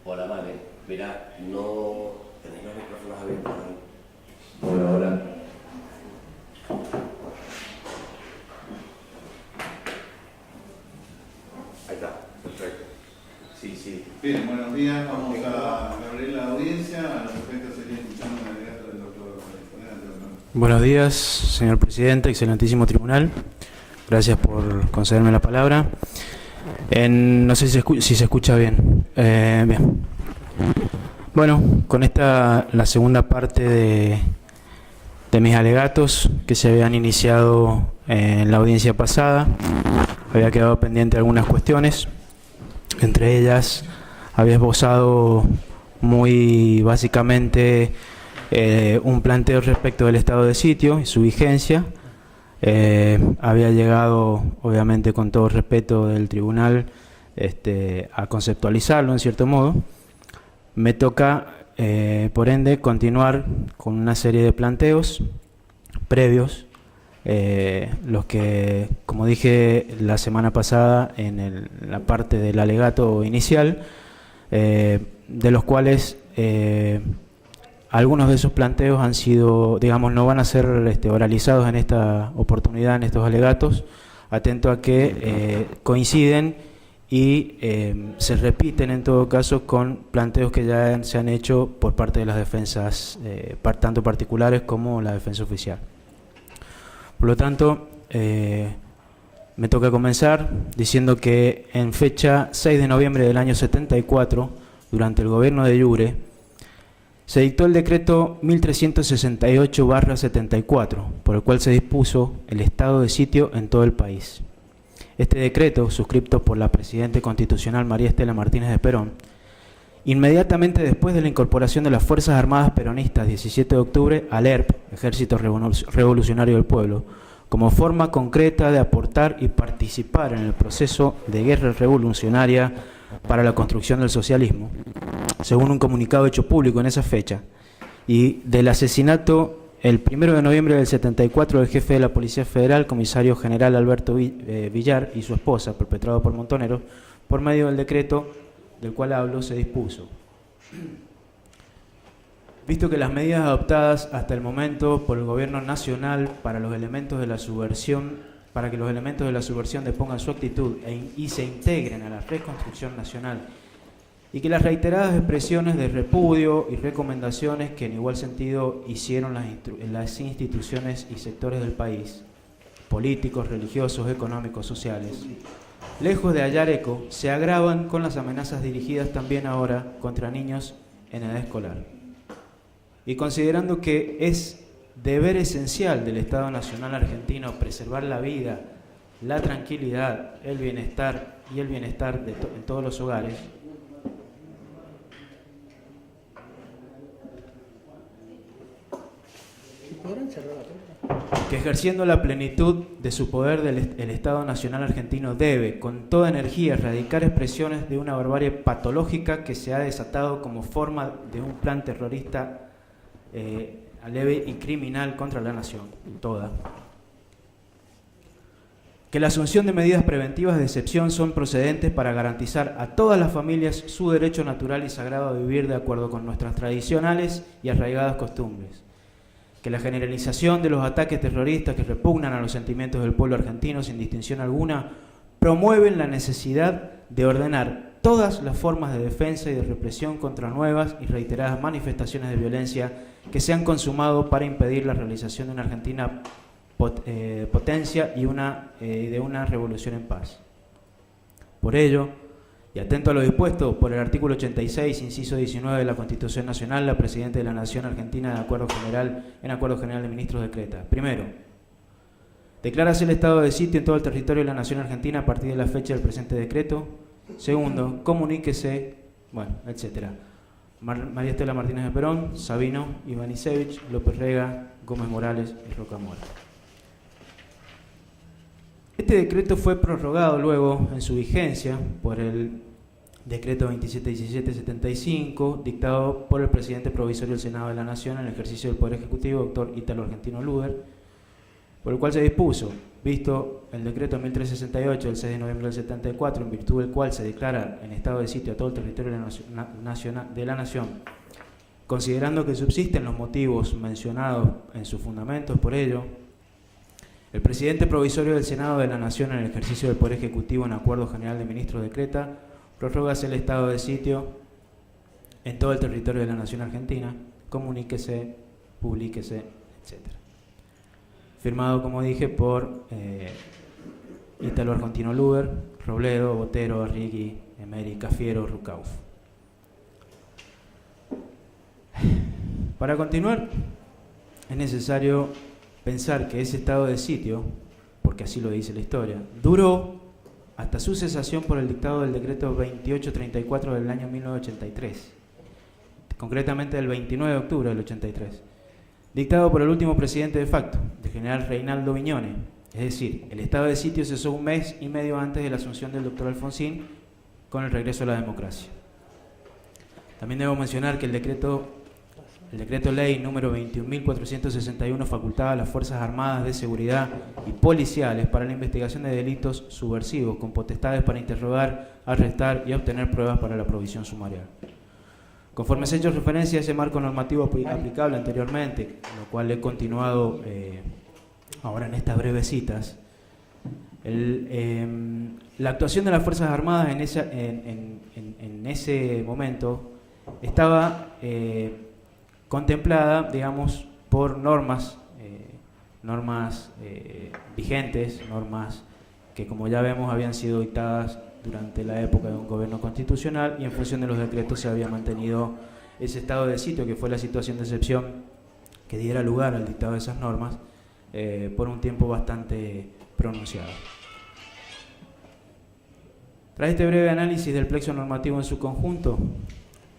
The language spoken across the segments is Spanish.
Hola, Vale. Mira, no tenéis los micrófonos abiertos ahí. Por ahora. Ahí está, perfecto. Sí, sí. Bien, buenos días. Vamos a abrir la audiencia. A los efectos sería escuchando el alegato del doctor. Buenos días, señor presidente, excelentísimo tribunal. Gracias por concederme la palabra. No sé si se escucha bien. Bien. Bueno, con esta la segunda parte de mis alegatos que se habían iniciado en la audiencia pasada. Había quedado pendiente algunas cuestiones. Entre ellas, había esbozado muy básicamente un planteo respecto del estado de sitio y su vigencia. Había llegado, obviamente con todo respeto del tribunal, a conceptualizarlo en cierto modo. Me toca, por ende, continuar con una serie de planteos previos, los que, como dije la semana pasada en la parte del alegato inicial, de los cuales algunos de esos planteos han sido, digamos, no van a ser oralizados en esta oportunidad, en estos alegatos, atento a que coinciden y se repiten en todo caso con planteos que ya se han hecho por parte de las defensas, tanto particulares como la defensa oficial. Por lo tanto, me toca comenzar diciendo que en fecha 6 de noviembre del año 74, durante el gobierno de Yure, se dictó el decreto 1368/74, por el cual se dispuso el estado de sitio en todo el país. Este decreto, suscripto por la Presidenta Constitucional María Estela Martínez de Perón, inmediatamente después de la incorporación de las Fuerzas Armadas Peronistas 17 de octubre al ERP, Ejército Revolucionario del Pueblo, como forma concreta de aportar y participar en el proceso de guerra revolucionaria para la construcción del socialismo, según un comunicado hecho público en esa fecha, y del asesinato el 1 de noviembre del 74 del jefe de la Policía Federal, comisario general Alberto Villar, y su esposa, perpetrado por Montoneros, por medio del decreto del cual hablo, se dispuso. Visto que las medidas adoptadas hasta el momento por el Gobierno Nacional para que los elementos de la subversión depongan su actitud y se integren a la reconstrucción nacional, y que las reiteradas expresiones de repudio y recomendaciones que en igual sentido hicieron las instituciones y sectores del país, políticos, religiosos, económicos, sociales, lejos de hallar eco, se agravan con las amenazas dirigidas también ahora contra niños en edad escolar. Y considerando que es deber esencial del Estado Nacional Argentino preservar la vida, la tranquilidad, el bienestar en todos los hogares, que ejerciendo la plenitud de su poder el Estado Nacional Argentino debe, con toda energía, erradicar expresiones de una barbarie patológica que se ha desatado como forma de un plan terrorista leve y criminal contra la nación toda. Que la asunción de medidas preventivas de excepción son procedentes para garantizar a todas las familias su derecho natural y sagrado a vivir de acuerdo con nuestras tradicionales y arraigadas costumbres. Que la generalización de los ataques terroristas que repugnan a los sentimientos del pueblo argentino sin distinción alguna promueven la necesidad de ordenar todas las formas de defensa y de represión contra nuevas y reiteradas manifestaciones de violencia que se han consumado para impedir la realización de una Argentina potencia y de una revolución en paz. Por ello, y atento a lo dispuesto por el artículo 86, inciso 19 de la Constitución Nacional, la Presidenta de la Nación Argentina, en acuerdo general de ministros, decreta: primero, declárase el estado de sitio en todo el territorio de la Nación Argentina a partir de la fecha del presente decreto. Segundo, comuníquese, etcétera. María Estela Martínez de Perón, Sabino, Ivanisevich, López Rega, Gómez Morales y Rocamora. Este decreto fue prorrogado luego en su vigencia por el decreto 271775, dictado por el presidente provisorio del Senado de la Nación en el ejercicio del Poder Ejecutivo, doctor Ítalo Argentino Luder, por el cual se dispuso, visto el decreto 1368 del 6 de noviembre del 74, en virtud del cual se declara en estado de sitio a todo el territorio de la nación, considerando que subsisten los motivos mencionados en sus fundamentos, por ello, el presidente provisorio del Senado de la Nación, en el ejercicio del Poder Ejecutivo en acuerdo general de ministros, decreta prorrógase el estado de sitio en todo el territorio de la Nación Argentina, comuníquese, publíquese, etc. Firmado, como dije, por Ítalo Argentino Luber, Robledo, Botero, Arrighi, Emery, Cafiero, Rucauf. Para continuar, es necesario pensar que ese estado de sitio, porque así lo dice la historia, duró hasta su cesación por el dictado del decreto 2834 del año 1983, concretamente el 29 de octubre del 83, dictado por el último presidente de facto, el general Reinaldo Viñone. Es decir, el estado de sitio cesó 1 mes y medio antes de la asunción del doctor Alfonsín con el regreso a la democracia. También debo mencionar que el decreto ley número 21.461 facultaba a las Fuerzas Armadas de Seguridad y policiales para la investigación de delitos subversivos, con potestades para interrogar, arrestar y obtener pruebas para la provisión sumarial. Conforme se ha hecho referencia a ese marco normativo aplicable anteriormente, lo cual he continuado ahora en estas breves citas, la actuación de las Fuerzas Armadas en ese momento estaba contemplada, digamos, por normas vigentes, normas que, como ya vemos, habían sido dictadas durante la época de un gobierno constitucional, y en función de los decretos se había mantenido ese estado de sitio, que fue la situación de excepción que diera lugar al dictado de esas normas, por un tiempo bastante pronunciado. Tras este breve análisis del plexo normativo en su conjunto,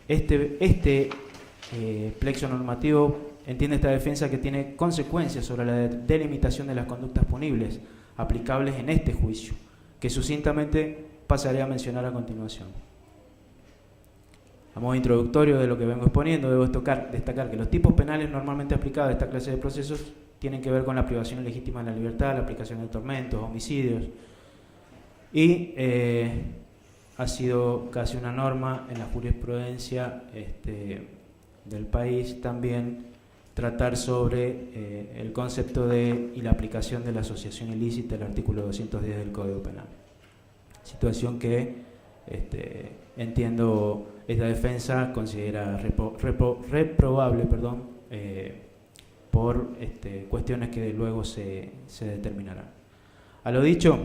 este plexo normativo entiende esta defensa que tiene consecuencias sobre la delimitación de las conductas punibles aplicables en este juicio, que sucintamente pasaré a mencionar a continuación. A modo introductorio de lo que vengo exponiendo, debo destacar que los tipos penales normalmente aplicados a esta clase de procesos tienen que ver con la privación ilegítima de la libertad, la aplicación de tormentos, homicidios, y ha sido casi una norma en la jurisprudencia del país también tratar sobre el concepto y la aplicación de la asociación ilícita, el artículo 210 del Código Penal. Situación que entiendo esta defensa considera reprobable, por cuestiones que luego se determinarán. A lo dicho,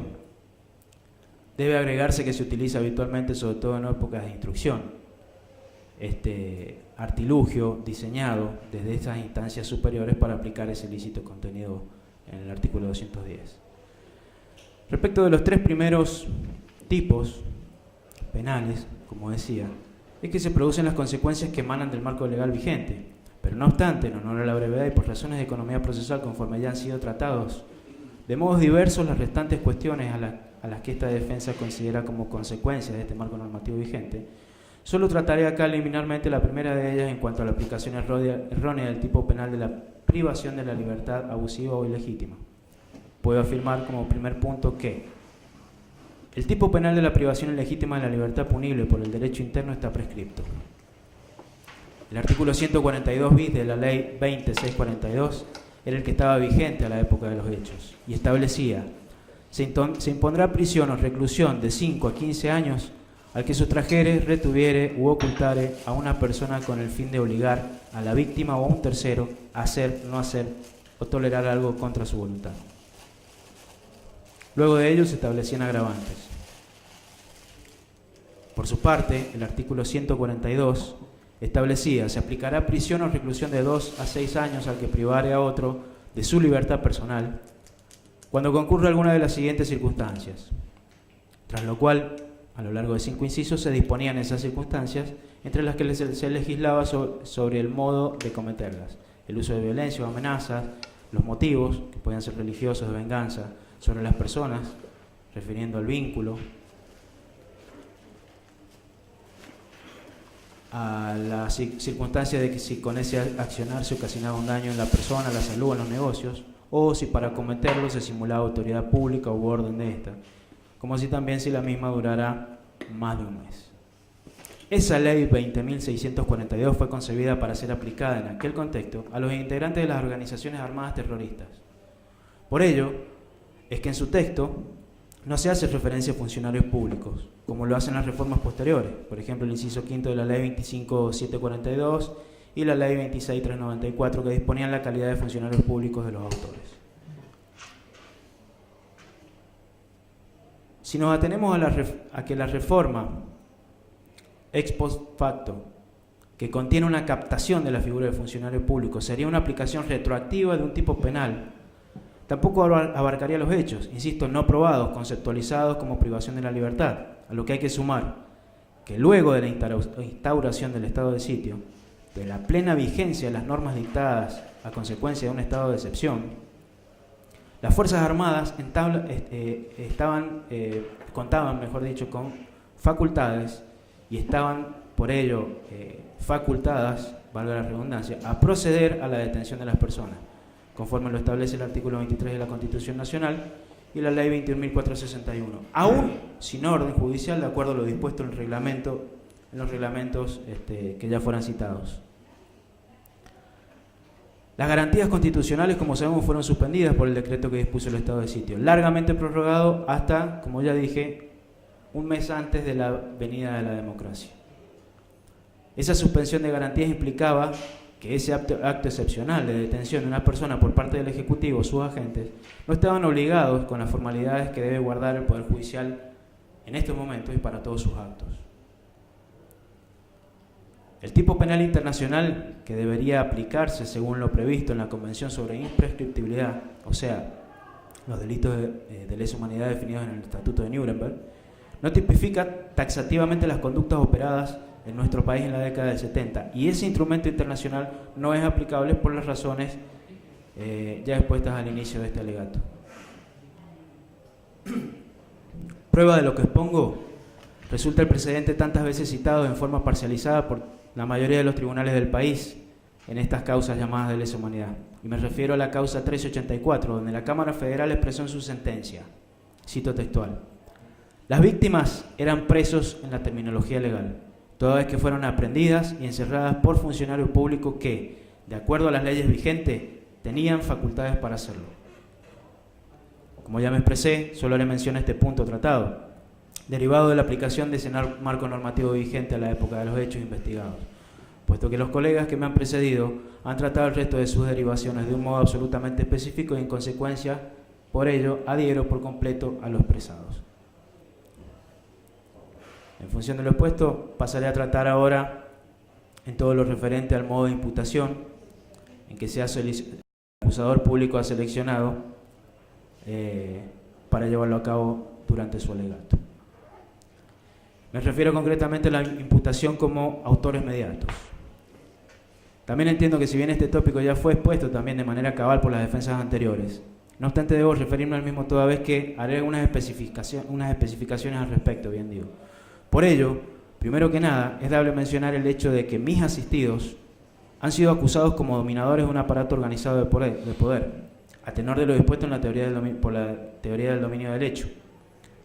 debe agregarse que se utiliza habitualmente, sobre todo en épocas de instrucción, artilugio diseñado desde estas instancias superiores para aplicar ese ilícito contenido en el artículo 210. Respecto de los 3 primeros tipos penales, como decía, es que se producen las consecuencias que emanan del marco legal vigente, pero no obstante, en honor a la brevedad y por razones de economía procesal, conforme ya han sido tratados de modos diversos las restantes cuestiones a las que esta defensa considera como consecuencias de este marco normativo vigente, solo trataré acá liminarmente la primera de ellas en cuanto a la aplicación errónea del tipo penal de la privación de la libertad abusiva o ilegítima. Puedo afirmar como primer punto que el tipo penal de la privación ilegítima de la libertad punible por el derecho interno está prescripto. El artículo 142 bis de la ley 20642 era el que estaba vigente a la época de los hechos y establecía: se impondrá prisión o reclusión de 5 a 15 años al que sustrajere, retuviere u ocultare a una persona con el fin de obligar a la víctima o a un tercero a hacer, no hacer o tolerar algo contra su voluntad. Luego de ello se establecían agravantes. Por su parte, el artículo 142 establecía: se aplicará prisión o reclusión de 2 a 6 años al que privare a otro de su libertad personal cuando concurra alguna de las siguientes circunstancias, tras lo cual, a lo largo de 5 incisos, se disponían esas circunstancias, entre las que se legislaba sobre el modo de cometerlas: el uso de violencia o amenazas, los motivos, que podían ser religiosos, de venganza, sobre las personas, refiriendo al vínculo, a la circunstancia de que si con ese accionar se ocasionaba un daño en la persona, la salud o en los negocios, o si para cometerlo se simulaba autoridad pública u orden de esta, como si también si la misma durara más de un mes. Esa ley 20.642 fue concebida para ser aplicada en aquel contexto a los integrantes de las organizaciones armadas terroristas. Por ello, es que en su texto no se hace referencia a funcionarios públicos, como lo hacen las reformas posteriores, por ejemplo el inciso quinto de la ley 25.742 y la ley 26.394, que disponían la calidad de funcionarios públicos de los autores. Si nos atenemos a que la reforma ex post facto, que contiene una captación de la figura de funcionario público, sería una aplicación retroactiva de un tipo penal, tampoco abarcaría los hechos, insisto, no probados, conceptualizados como privación de la libertad, a lo que hay que sumar que luego de la instauración del estado de sitio, de la plena vigencia de las normas dictadas a consecuencia de un estado de excepción, las Fuerzas Armadas contaban, mejor dicho, con facultades y estaban, por ello, facultadas, valga la redundancia, a proceder a la detención de las personas, conforme lo establece el artículo 23 de la Constitución Nacional y la Ley 21.461, aún sin orden judicial, de acuerdo a lo dispuesto en los reglamentos que ya fueran citados. Las garantías constitucionales, como sabemos, fueron suspendidas por el decreto que dispuso el estado de sitio, largamente prorrogado hasta, como ya dije, un mes antes de la venida de la democracia. Esa suspensión de garantías implicaba que ese acto excepcional de detención de una persona por parte del Ejecutivo o sus agentes no estaban obligados con las formalidades que debe guardar el Poder Judicial en estos momentos y para todos sus actos. El tipo penal internacional que debería aplicarse según lo previsto en la Convención sobre Imprescriptibilidad, o sea, los delitos de lesa humanidad definidos en el Estatuto de Nuremberg, no tipifica taxativamente las conductas operadas en nuestro país en la década del 70, y ese instrumento internacional no es aplicable por las razones ya expuestas al inicio de este alegato. Prueba de lo que expongo resulta el precedente tantas veces citado en forma parcializada por la mayoría de los tribunales del país en estas causas llamadas de lesa humanidad, y me refiero a la causa 1384, donde la Cámara Federal expresó en su sentencia, cito textual: las víctimas eran presos en la terminología legal, toda vez que fueron aprehendidas y encerradas por funcionarios públicos que, de acuerdo a las leyes vigentes, tenían facultades para hacerlo. Como ya me expresé, solo haré mención a este punto tratado, derivado de la aplicación de ese marco normativo vigente a la época de los hechos investigados, puesto que los colegas que me han precedido han tratado el resto de sus derivaciones de un modo absolutamente específico y en consecuencia, por ello, adhiero por completo a los expresados. En función de lo expuesto, pasaré a tratar ahora en todo lo referente al modo de imputación en que el acusador público ha seleccionado para llevarlo a cabo durante su alegato. Me refiero concretamente a la imputación como autores mediatos. También entiendo que si bien este tópico ya fue expuesto también de manera cabal por las defensas anteriores, no obstante debo referirme al mismo toda vez que haré unas especificaciones al respecto, bien digo. Por ello, primero que nada, es dable mencionar el hecho de que mis asistidos han sido acusados como dominadores de un aparato organizado de poder, a tenor de lo dispuesto en por la teoría del dominio del hecho,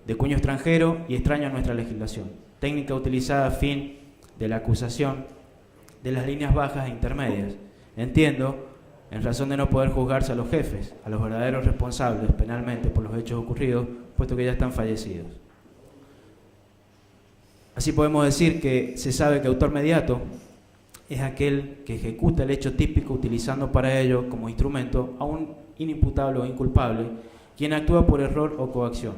de cuño extranjero y extraño a nuestra legislación, técnica utilizada a fin de la acusación de las líneas bajas e intermedias. Entiendo, en razón de no poder juzgarse a los jefes, a los verdaderos responsables penalmente por los hechos ocurridos, puesto que ya están fallecidos. Así podemos decir que se sabe que autor mediato es aquel que ejecuta el hecho típico utilizando para ello como instrumento a un inimputable o inculpable, quien actúa por error o coacción.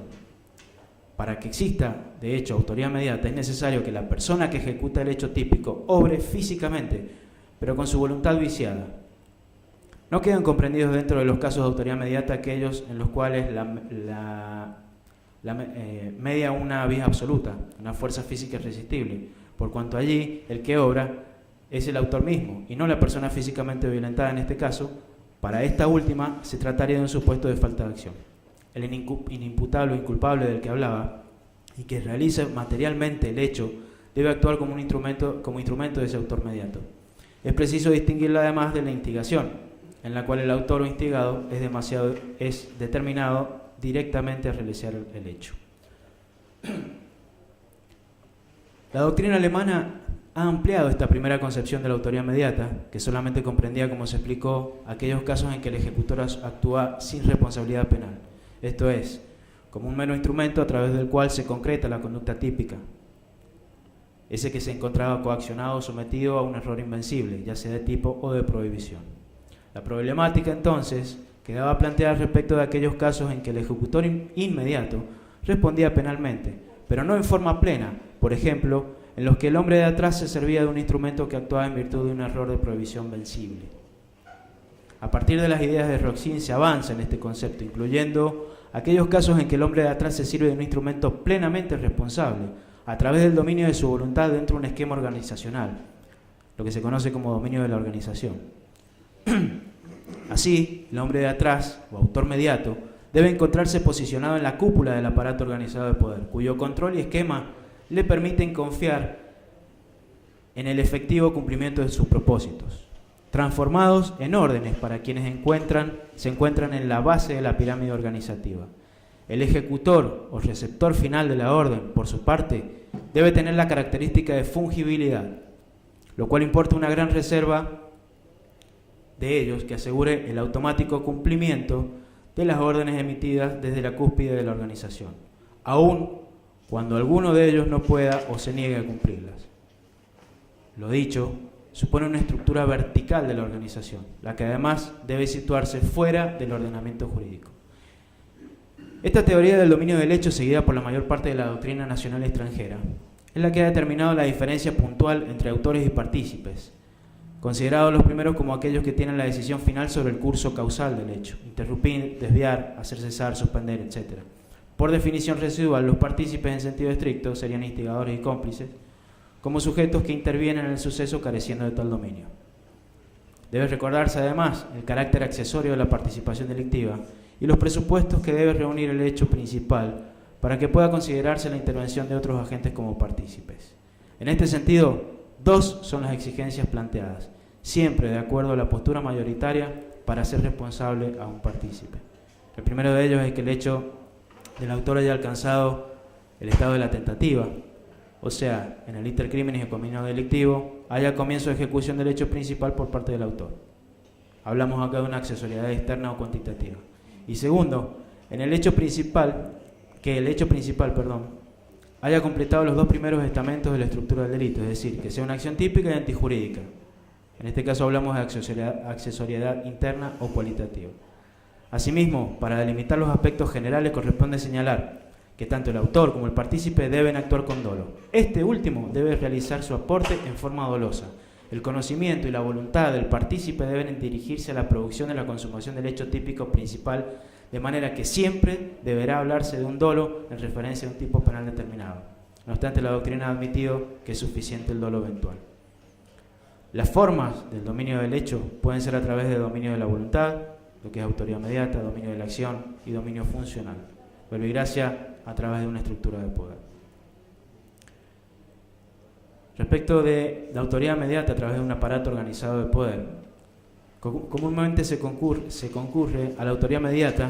Para que exista, de hecho, autoría mediata, es necesario que la persona que ejecuta el hecho típico obre físicamente, pero con su voluntad viciada. No quedan comprendidos dentro de los casos de autoría mediata aquellos en los cuales media una vía absoluta, una fuerza física irresistible, por cuanto allí el que obra es el autor mismo y no la persona físicamente violentada. En este caso, para esta última se trataría de un supuesto de falta de acción. El inimputable o inculpable del que hablaba y que realiza materialmente el hecho debe actuar como instrumento de ese autor mediato. Es preciso distinguirla además de la instigación, en la cual el autor o instigado es determinado directamente a realizar el hecho. La doctrina alemana ha ampliado esta primera concepción de la autoría inmediata, que solamente comprendía, como se explicó, aquellos casos en que el ejecutor actúa sin responsabilidad penal, esto es, como un mero instrumento a través del cual se concreta la conducta típica, ese que se encontraba coaccionado o sometido a un error invencible, ya sea de tipo o de prohibición. La problemática, entonces, quedaba planteada respecto de aquellos casos en que el ejecutor inmediato respondía penalmente, pero no en forma plena, por ejemplo, en los que el hombre de atrás se servía de un instrumento que actuaba en virtud de un error de prohibición vencible. A partir de las ideas de Roxin se avanza en este concepto, incluyendo aquellos casos en que el hombre de atrás se sirve de un instrumento plenamente responsable, a través del dominio de su voluntad dentro de un esquema organizacional, lo que se conoce como dominio de la organización. Así, el hombre de atrás, o autor mediato, debe encontrarse posicionado en la cúpula del aparato organizado de poder, cuyo control y esquema le permiten confiar en el efectivo cumplimiento de sus propósitos, transformados en órdenes para quienes se encuentran en la base de la pirámide organizativa. El ejecutor o receptor final de la orden, por su parte, debe tener la característica de fungibilidad, lo cual importa una gran reserva de ellos que asegure el automático cumplimiento de las órdenes emitidas desde la cúspide de la organización, aun cuando alguno de ellos no pueda o se niegue a cumplirlas. Lo dicho supone una estructura vertical de la organización, la que además debe situarse fuera del ordenamiento jurídico. Esta teoría del dominio del hecho, seguida por la mayor parte de la doctrina nacional extranjera, es la que ha determinado la diferencia puntual entre autores y partícipes, considerados los primeros como aquellos que tienen la decisión final sobre el curso causal del hecho, interrumpir, desviar, hacer cesar, suspender, etc. Por definición residual, los partícipes en sentido estricto serían instigadores y cómplices, como sujetos que intervienen en el suceso careciendo de tal dominio. Debe recordarse además el carácter accesorio de la participación delictiva y los presupuestos que debe reunir el hecho principal para que pueda considerarse la intervención de otros agentes como partícipes. En este sentido, dos son las exigencias planteadas, siempre de acuerdo a la postura mayoritaria para ser responsable a un partícipe. El primero de ellos es que el hecho del autor haya alcanzado el estado de la tentativa, o sea, en el iter criminis o cominio delictivo, haya comienzo de ejecución del hecho principal por parte del autor. Hablamos acá de una accesoriedad externa o cuantitativa. Y segundo, en el hecho principal, haya completado los dos primeros estamentos de la estructura del delito, es decir, que sea una acción típica y antijurídica. En este caso hablamos de accesoriedad interna o cualitativa. Asimismo, para delimitar los aspectos generales corresponde señalar que tanto el autor como el partícipe deben actuar con dolo. Este último debe realizar su aporte en forma dolosa. El conocimiento y la voluntad del partícipe deben dirigirse a la producción de la consumación del hecho típico principal, de manera que siempre deberá hablarse de un dolo en referencia a un tipo penal determinado. No obstante, la doctrina ha admitido que es suficiente el dolo eventual. Las formas del dominio del hecho pueden ser a través de dominio de la voluntad, lo que es autoría inmediata, dominio de la acción y dominio funcional. Verbigracia a través de una estructura de poder. Respecto de la autoría inmediata a través de un aparato organizado de poder, comúnmente se concurre a la autoría inmediata,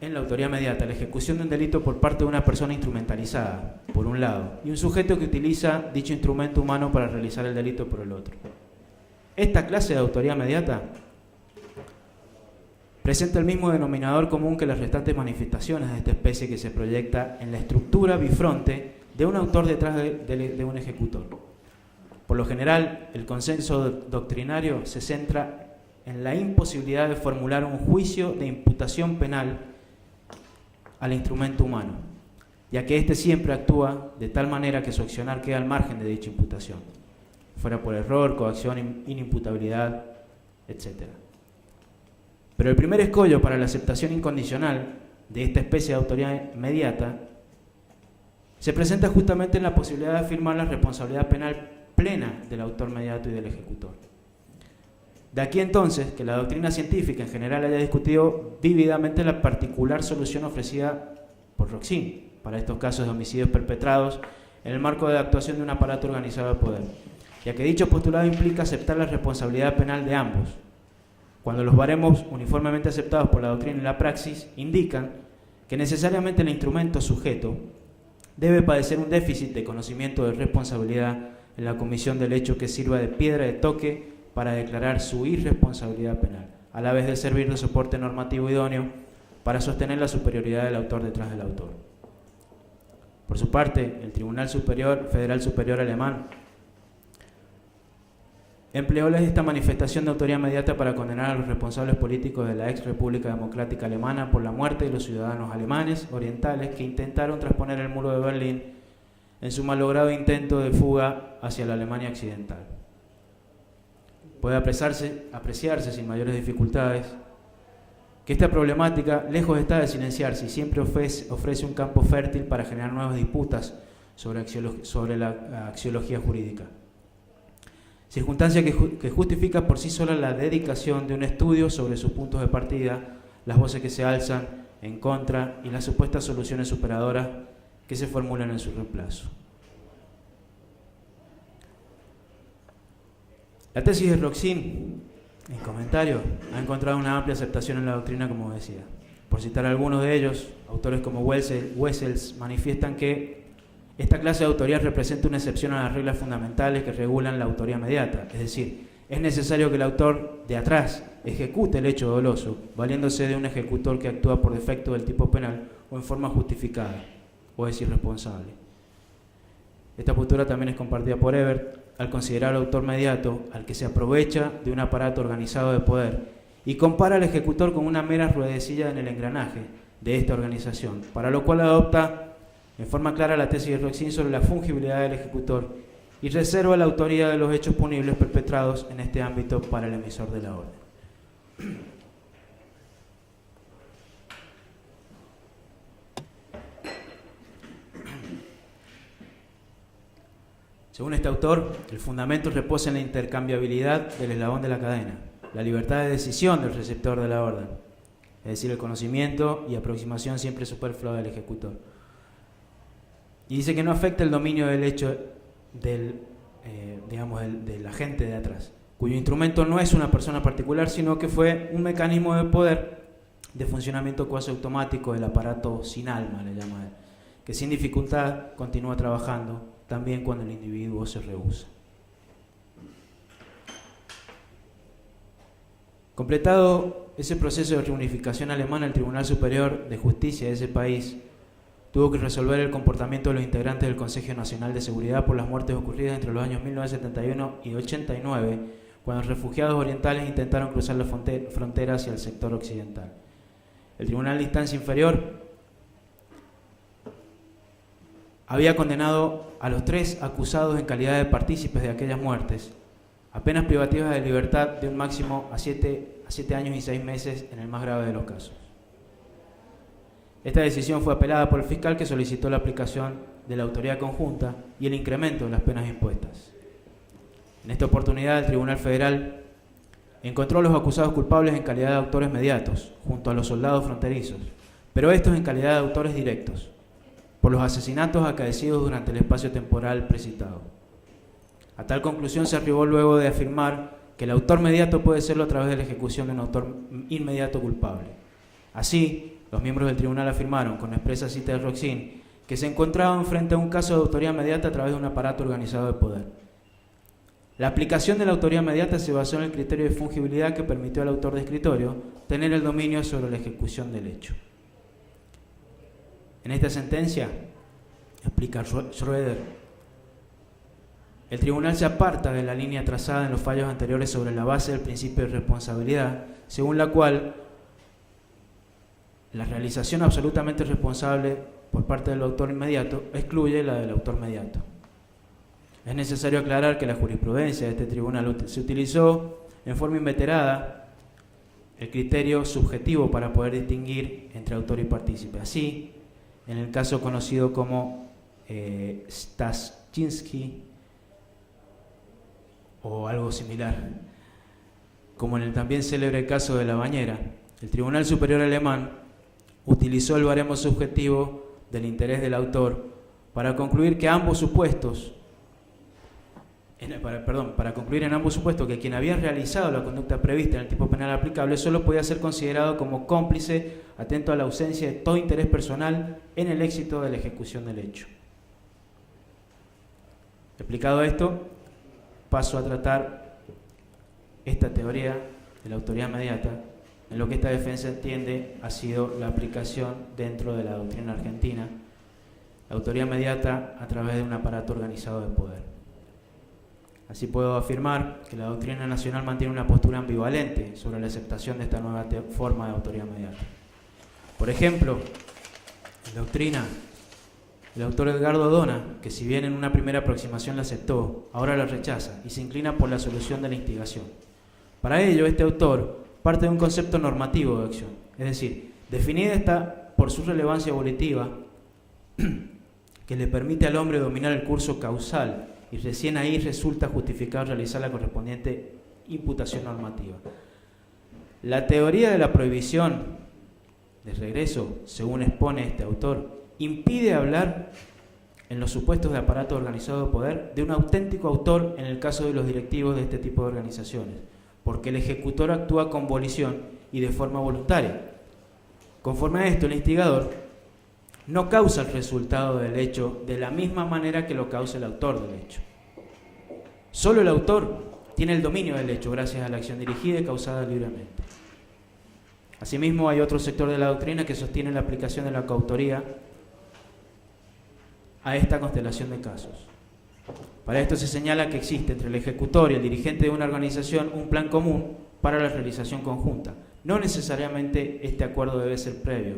la ejecución de un delito por parte de una persona instrumentalizada, por un lado, y un sujeto que utiliza dicho instrumento humano para realizar el delito por el otro. Esta clase de autoría inmediata presenta el mismo denominador común que las restantes manifestaciones de esta especie que se proyecta en la estructura bifronte de un autor detrás de un ejecutor. Por lo general, el consenso doctrinario se centra en la imposibilidad de formular un juicio de imputación penal al instrumento humano, ya que éste siempre actúa de tal manera que su accionar queda al margen de dicha imputación, fuera por error, coacción, inimputabilidad, etc. Pero el primer escollo para la aceptación incondicional de esta especie de autoría inmediata se presenta justamente en la posibilidad de afirmar la responsabilidad penal plena del autor mediato y del ejecutor. De aquí entonces que la doctrina científica en general haya discutido vívidamente la particular solución ofrecida por Roxin para estos casos de homicidios perpetrados en el marco de la actuación de un aparato organizado de poder. ya que dicho postulado implica aceptar la responsabilidad penal de ambos, cuando los baremos uniformemente aceptados por la doctrina y la praxis indican que necesariamente el instrumento sujeto debe padecer un déficit de conocimiento de responsabilidad en la comisión del hecho que sirva de piedra de toque para declarar su irresponsabilidad penal, a la vez de servir de soporte normativo idóneo para sostener la superioridad del autor detrás del autor. Por su parte, el Tribunal Federal Superior Alemán empleó esta manifestación de autoría inmediata para condenar a los responsables políticos de la ex República Democrática Alemana por la muerte de los ciudadanos alemanes orientales que intentaron trasponer el muro de Berlín en su malogrado intento de fuga hacia la Alemania occidental. Puede apreciarse sin mayores dificultades que esta problemática, lejos está de silenciarse y siempre ofrece un campo fértil para generar nuevas disputas sobre la axiología jurídica. Circunstancia que justifica por sí sola la dedicación de un estudio sobre sus puntos de partida, las voces que se alzan en contra y las supuestas soluciones superadoras que se formulan en su reemplazo. La tesis de Roxin, en comentario, ha encontrado una amplia aceptación en la doctrina, como decía. Por citar algunos de ellos, autores como Wessels manifiestan que esta clase de autoría representa una excepción a las reglas fundamentales que regulan la autoría inmediata, es decir, es necesario que el autor de atrás ejecute el hecho doloso, valiéndose de un ejecutor que actúa por defecto del tipo penal o en forma justificada, o es irresponsable. Esta postura también es compartida por Ebert al considerar al autor mediato al que se aprovecha de un aparato organizado de poder y compara al ejecutor con una mera ruedecilla en el engranaje de esta organización, para lo cual adopta en forma clara la tesis de Roxin sobre la fungibilidad del ejecutor y reserva la autoría de los hechos punibles perpetrados en este ámbito para el emisor de la orden. Según este autor, el fundamento reposa en la intercambiabilidad del eslabón de la cadena, la libertad de decisión del receptor de la orden, es decir, el conocimiento y aproximación siempre superflua del ejecutor. Y dice que no afecta el dominio del hecho del agente de atrás, cuyo instrumento no es una persona particular, sino que fue un mecanismo de poder de funcionamiento cuasi automático del aparato sin alma, le llama él, que sin dificultad continúa trabajando también cuando el individuo se rehúsa. Completado ese proceso de reunificación alemana, el Tribunal Superior de Justicia de ese país tuvo que resolver el comportamiento de los integrantes del Consejo Nacional de Seguridad por las muertes ocurridas entre los años 1971 y 89, cuando los refugiados orientales intentaron cruzar la frontera hacia el sector occidental. El Tribunal de Instancia Inferior había condenado a los 3 acusados en calidad de partícipes de aquellas muertes a penas privativas de libertad de un máximo a 7 años y 6 meses en el más grave de los casos. Esta decisión fue apelada por el fiscal, que solicitó la aplicación de la autoridad conjunta y el incremento de las penas impuestas. En esta oportunidad, el Tribunal Federal encontró a los acusados culpables en calidad de autores mediatos, junto a los soldados fronterizos, pero estos en calidad de autores directos, por los asesinatos acaecidos durante el espacio temporal precitado. A tal conclusión se arribó luego de afirmar que el autor mediato puede serlo a través de la ejecución de un autor inmediato culpable. Así, los miembros del tribunal afirmaron, con expresa cita de Roxin, que se encontraban frente a un caso de autoría inmediata a través de un aparato organizado de poder. La aplicación de la autoría inmediata se basó en el criterio de fungibilidad que permitió al autor de escritorio tener el dominio sobre la ejecución del hecho. En esta sentencia, explica Schroeder, el tribunal se aparta de la línea trazada en los fallos anteriores sobre la base del principio de responsabilidad, según la cual la realización absolutamente responsable por parte del autor inmediato excluye la del autor mediato. Es necesario aclarar que la jurisprudencia de este tribunal se utilizó en forma inveterada el criterio subjetivo para poder distinguir entre autor y partícipe. Así, en el caso conocido como Staschinski o algo similar, como en el también célebre caso de La Bañera, el Tribunal Superior Alemán utilizó el baremo subjetivo del interés del autor para concluir que ambos supuestos para concluir en ambos supuestos que quien había realizado la conducta prevista en el tipo penal aplicable solo podía ser considerado como cómplice atento a la ausencia de todo interés personal en el éxito de la ejecución del hecho. Explicado esto, paso a tratar esta teoría de la autoridad inmediata, en lo que esta defensa entiende ha sido la aplicación dentro de la doctrina argentina, la autoridad inmediata a través de un aparato organizado de poder. Así puedo afirmar que la doctrina nacional mantiene una postura ambivalente sobre la aceptación de esta nueva forma de autoridad inmediata. Por ejemplo, en doctrina, el autor Edgardo Dona, que si bien en una primera aproximación la aceptó, ahora la rechaza y se inclina por la solución de la instigación. Para ello, este autor parte de un concepto normativo de acción, es decir, definida está por su relevancia evolutiva, que le permite al hombre dominar el curso causal y recién ahí resulta justificado realizar la correspondiente imputación normativa. La teoría de la prohibición de regreso, según expone este autor, impide hablar, en los supuestos de aparato organizado de poder, de un auténtico autor en el caso de los directivos de este tipo de organizaciones, porque el ejecutor actúa con volición y de forma voluntaria. Conforme a esto, el instigador no causa el resultado del hecho de la misma manera que lo causa el autor del hecho. Solo el autor tiene el dominio del hecho gracias a la acción dirigida y causada libremente. Asimismo, hay otro sector de la doctrina que sostiene la aplicación de la coautoría a esta constelación de casos. Para esto se señala que existe entre el ejecutor y el dirigente de una organización un plan común para la realización conjunta. No necesariamente este acuerdo debe ser previo.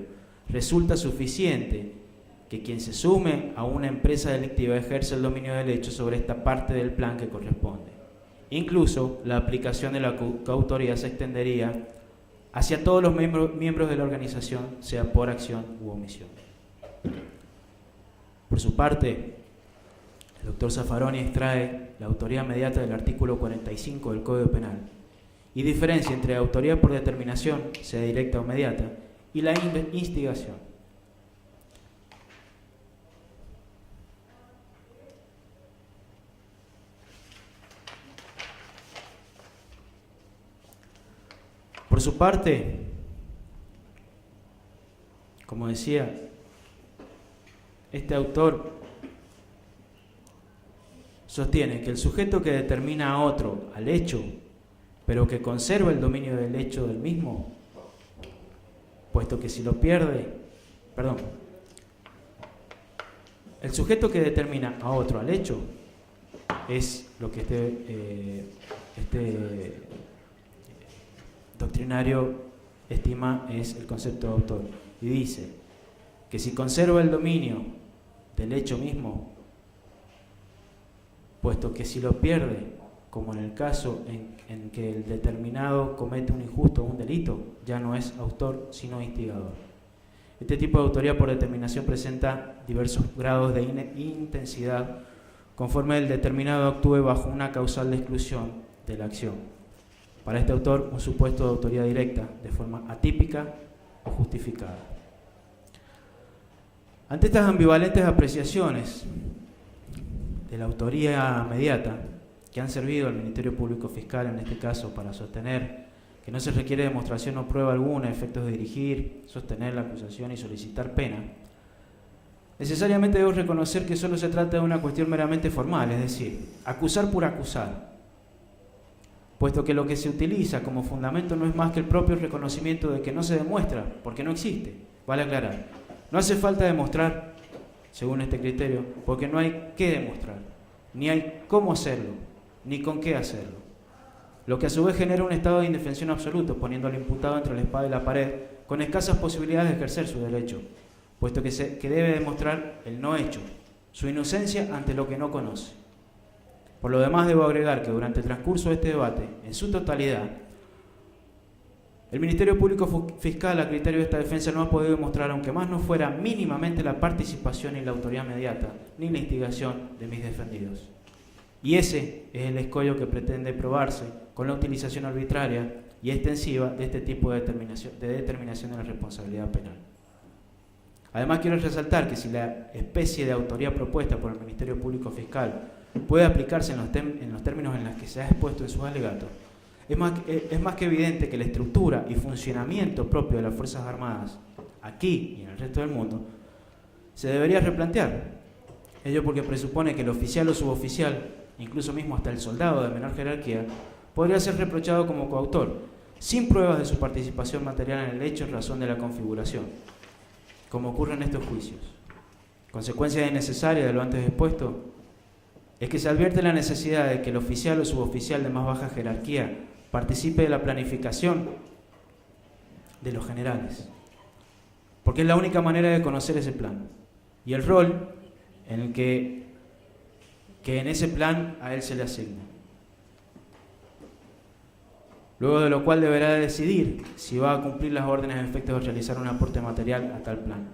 Resulta suficiente que quien se sume a una empresa delictiva ejerce el dominio del hecho sobre esta parte del plan que corresponde. Incluso la aplicación de la coautoría se extendería hacia todos los miembros de la organización, sea por acción u omisión. Por su parte, el doctor Zaffaroni extrae la autoridad inmediata del artículo 45 del Código Penal y diferencia entre autoridad por determinación, sea directa o inmediata, y la instigación. Por su parte, como decía, este autor sostiene que el sujeto que determina a otro al hecho, pero que conserva el dominio del hecho del mismo, puesto que si lo pierde, el sujeto que determina a otro al hecho es lo que este doctrinario estima es el concepto de autor, y dice que si conserva el dominio del hecho mismo, puesto que si lo pierde, como en el caso en que el determinado comete un injusto o un delito, ya no es autor sino instigador. Este tipo de autoría por determinación presenta diversos grados de intensidad conforme el determinado actúe bajo una causal de exclusión de la acción. Para este autor, un supuesto de autoría directa de forma atípica o justificada. Ante estas ambivalentes apreciaciones de la autoría inmediata, que han servido al Ministerio Público Fiscal en este caso para sostener que no se requiere demostración o prueba alguna a efectos de dirigir, sostener la acusación y solicitar pena, necesariamente debo reconocer que solo se trata de una cuestión meramente formal, es decir, acusar por acusar, puesto que lo que se utiliza como fundamento no es más que el propio reconocimiento de que no se demuestra, porque no existe, vale aclarar. No hace falta demostrar, según este criterio, porque no hay qué demostrar, ni hay cómo hacerlo, ni con qué hacerlo. Lo que a su vez genera un estado de indefensión absoluto, poniendo al imputado entre la espada y la pared, con escasas posibilidades de ejercer su derecho, puesto que debe demostrar el no hecho, su inocencia ante lo que no conoce. Por lo demás, debo agregar que durante el transcurso de este debate, en su totalidad, el Ministerio Público Fiscal, a criterio de esta defensa, no ha podido demostrar, aunque más no fuera mínimamente, la participación y la autoridad inmediata, ni la instigación de mis defendidos. Y ese es el escollo que pretende probarse con la utilización arbitraria y extensiva de este tipo de determinación de la responsabilidad penal. Además, quiero resaltar que si la especie de autoría propuesta por el Ministerio Público Fiscal puede aplicarse en los términos en los que se ha expuesto en sus alegatos, es más que evidente que la estructura y funcionamiento propio de las Fuerzas Armadas, aquí y en el resto del mundo, se debería replantear. Ello porque presupone que el oficial o suboficial, incluso mismo hasta el soldado de menor jerarquía, podría ser reprochado como coautor, sin pruebas de su participación material en el hecho en razón de la configuración, como ocurre en estos juicios. Consecuencia innecesaria de lo antes expuesto es que se advierte la necesidad de que el oficial o suboficial de más baja jerarquía participe de la planificación de los generales, porque es la única manera de conocer ese plan y el rol en el que en ese plan a él se le asigna. Luego de lo cual deberá decidir si va a cumplir las órdenes a efectos de realizar un aporte material a tal plan.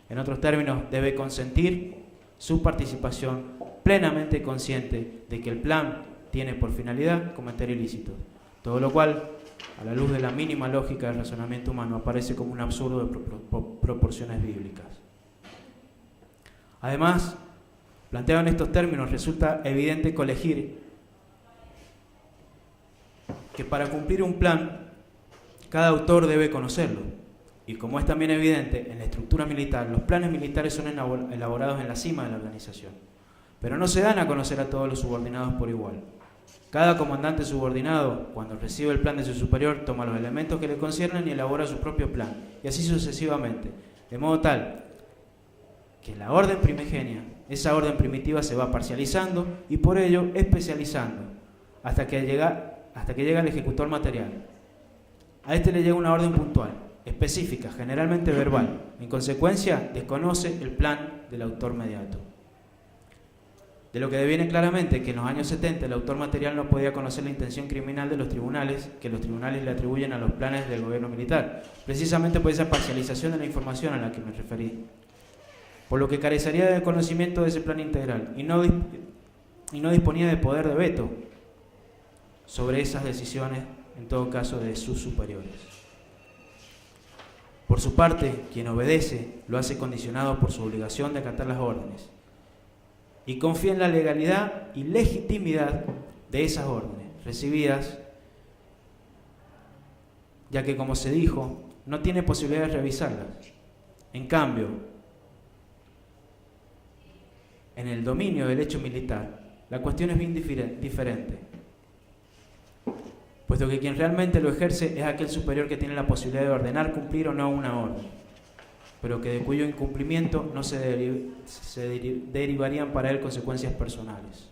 En otros términos, debe consentir su participación plenamente consciente de que el plan tiene por finalidad cometer ilícitos, todo lo cual, a la luz de la mínima lógica del razonamiento humano, aparece como un absurdo de proporciones bíblicas. Además, planteado en estos términos, resulta evidente colegir que para cumplir un plan, cada autor debe conocerlo. Y como es también evidente, en la estructura militar, los planes militares son elaborados en la cima de la organización, pero no se dan a conocer a todos los subordinados por igual. Cada comandante subordinado, cuando recibe el plan de su superior, toma los elementos que le conciernen y elabora su propio plan, y así sucesivamente, de modo tal que la orden primigenia, esa orden primitiva se va parcializando y por ello especializando, hasta que llega al ejecutor material. A este le llega una orden puntual, específica, generalmente verbal. En consecuencia, desconoce el plan del autor mediato. De lo que deviene claramente que en los años 70 el autor material no podía conocer la intención criminal de los tribunales, que los tribunales le atribuyen a los planes del gobierno militar, precisamente por esa parcialización de la información a la que me referí. Por lo que carecería de conocimiento de ese plan integral y no disponía de poder de veto sobre esas decisiones, en todo caso de sus superiores. Por su parte, quien obedece lo hace condicionado por su obligación de acatar las órdenes y confía en la legalidad y legitimidad de esas órdenes recibidas, ya que, como se dijo, no tiene posibilidad de revisarlas. En cambio, en el dominio del hecho militar, la cuestión es bien diferente, puesto que quien realmente lo ejerce es aquel superior que tiene la posibilidad de ordenar cumplir o no una orden, pero que de cuyo incumplimiento no se derivarían para él consecuencias personales.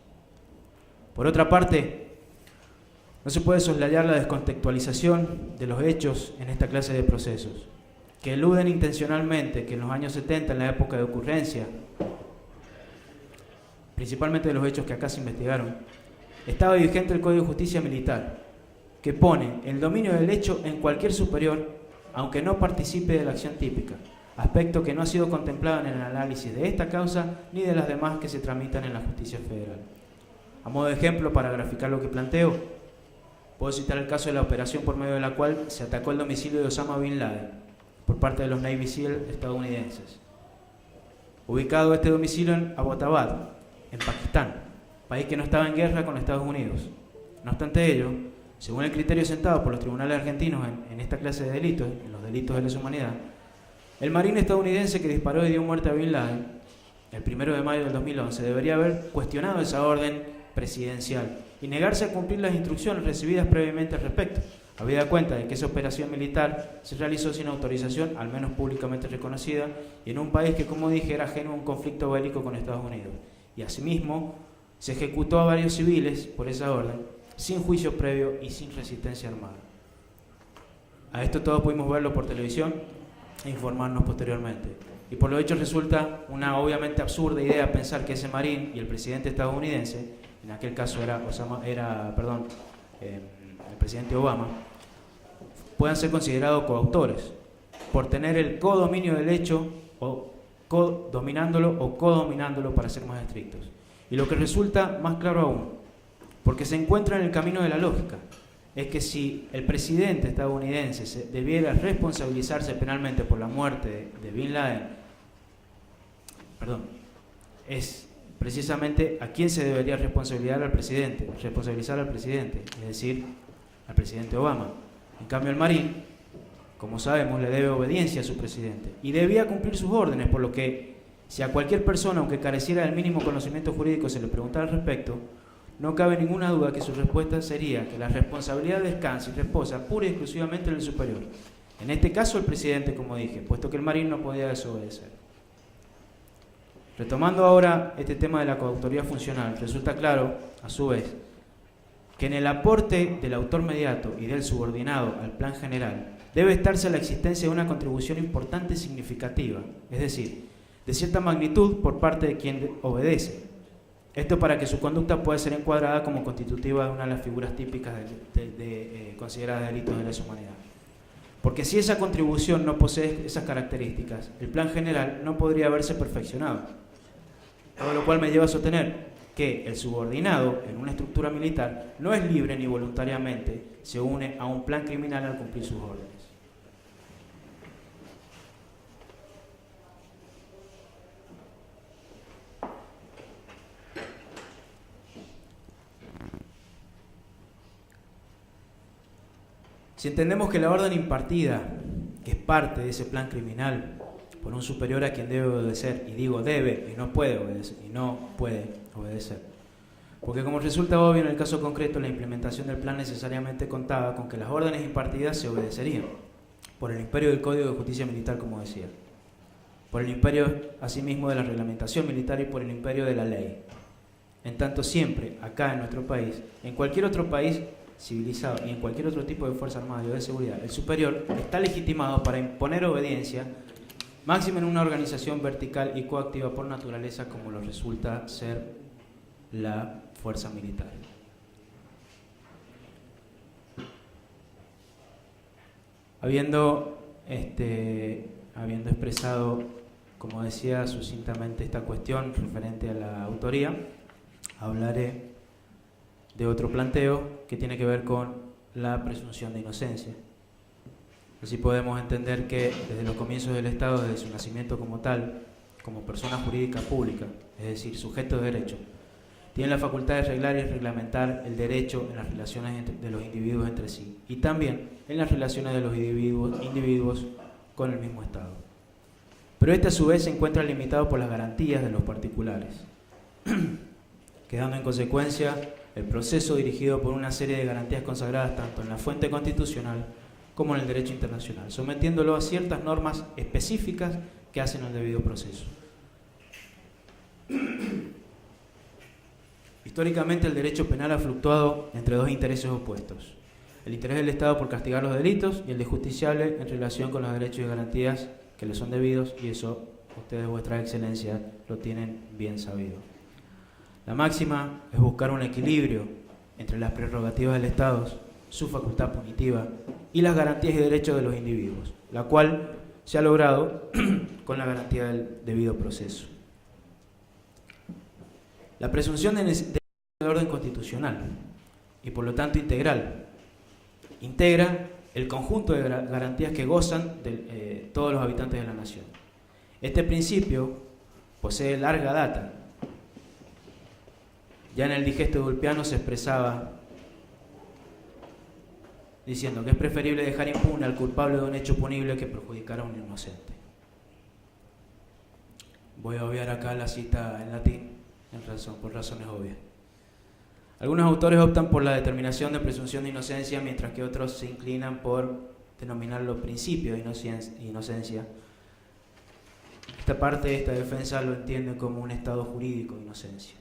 Por otra parte, no se puede soslayar la descontextualización de los hechos en esta clase de procesos, que eluden intencionalmente que en los años 70, en la época de ocurrencia, principalmente de los hechos que acá se investigaron, estaba vigente el Código de Justicia Militar, que pone el dominio del hecho en cualquier superior, aunque no participe de la acción típica, aspecto que no ha sido contemplado en el análisis de esta causa ni de las demás que se tramitan en la justicia federal. A modo de ejemplo, para graficar lo que planteo, puedo citar el caso de la operación por medio de la cual se atacó el domicilio de Osama Bin Laden por parte de los Navy SEAL estadounidenses. Ubicado este domicilio en Abbottabad, en Pakistán, país que no estaba en guerra con Estados Unidos. No obstante ello, según el criterio sentado por los tribunales argentinos en esta clase de delitos, en los delitos de lesa humanidad, el marín estadounidense que disparó y dio muerte a Bin Laden el 1 de mayo del 2011 debería haber cuestionado esa orden presidencial y negarse a cumplir las instrucciones recibidas previamente al respecto, habida cuenta de que esa operación militar se realizó sin autorización, al menos públicamente reconocida, y en un país que, como dije, era ajeno a un conflicto bélico con Estados Unidos. Y asimismo, se ejecutó a varios civiles por esa orden, sin juicio previo y sin resistencia armada. A esto todos pudimos verlo por televisión e informarnos posteriormente. Y por lo hecho resulta una obviamente absurda idea pensar que ese marín y el presidente estadounidense, en aquel caso el presidente Obama, puedan ser considerados coautores por tener el codominio del hecho o codominándolo para ser más estrictos. Y lo que resulta más claro aún, porque se encuentra en el camino de la lógica, es que si el presidente estadounidense debiera responsabilizarse penalmente por la muerte de Bin Laden, precisamente a quién se debería responsabilizar al presidente, es decir, al presidente Obama. En cambio, el Marín, como sabemos, le debe obediencia a su presidente y debía cumplir sus órdenes, por lo que si a cualquier persona, aunque careciera del mínimo conocimiento jurídico, se le preguntara al respecto, no cabe ninguna duda que su respuesta sería que la responsabilidad descansa y reposa pura y exclusivamente en el superior. En este caso, el presidente, como dije, puesto que el Marín no podía desobedecer. Retomando ahora este tema de la coautoría funcional, resulta claro, a su vez, que en el aporte del autor mediato y del subordinado al plan general debe estarse la existencia de una contribución importante y significativa, es decir, de cierta magnitud por parte de quien obedece. Esto para que su conducta pueda ser encuadrada como constitutiva de una de las figuras típicas consideradas delitos de lesa humanidad. Porque si esa contribución no posee esas características, el plan general no podría haberse perfeccionado. Todo lo cual me lleva a sostener que el subordinado en una estructura militar no es libre ni voluntariamente se une a un plan criminal al cumplir sus órdenes. Si entendemos que la orden impartida, que es parte de ese plan criminal, por un superior a quien debe obedecer, y digo debe y no puede obedecer, porque como resulta obvio en el caso concreto, la implementación del plan necesariamente contaba con que las órdenes impartidas se obedecerían, por el imperio del Código de Justicia Militar, como decía, por el imperio asimismo de la reglamentación militar y por el imperio de la ley. En tanto siempre, acá en nuestro país, en cualquier otro país civilizado y en cualquier otro tipo de fuerza armada o de seguridad, el superior está legitimado para imponer obediencia, máximo en una organización vertical y coactiva por naturaleza como lo resulta ser la fuerza militar. Habiendo expresado, como decía, sucintamente esta cuestión referente a la autoría, hablaré de otro planteo que tiene que ver con la presunción de inocencia. Así podemos entender que desde los comienzos del Estado, desde su nacimiento como tal, como persona jurídica pública, es decir, sujeto de derecho, tiene la facultad de reglar y reglamentar el derecho en las relaciones de los individuos entre sí y también en las relaciones de los individuos con el mismo Estado. Pero este a su vez se encuentra limitado por las garantías de los particulares, quedando en consecuencia el proceso dirigido por una serie de garantías consagradas tanto en la fuente constitucional como en el derecho internacional, sometiéndolo a ciertas normas específicas que hacen el debido proceso. Históricamente el derecho penal ha fluctuado entre dos intereses opuestos: el interés del Estado por castigar los delitos y el del justiciable en relación con los derechos y garantías que le son debidos, y eso ustedes, vuestras excelencias, lo tienen bien sabido. La máxima es buscar un equilibrio entre las prerrogativas del Estado, su facultad punitiva y las garantías y derechos de los individuos, la cual se ha logrado con la garantía del debido proceso. La presunción de orden constitucional y por lo tanto integral integra el conjunto de garantías que gozan de todos los habitantes de la nación. Este principio posee larga data. Ya en el Digesto de Ulpiano se expresaba diciendo que es preferible dejar impune al culpable de un hecho punible que perjudicar a un inocente. Voy a obviar acá la cita en latín por razones obvias. Algunos autores optan por la determinación de presunción de inocencia, mientras que otros se inclinan por denominarlo principio de inocencia. Esta parte de esta defensa lo entiende como un estado jurídico de inocencia.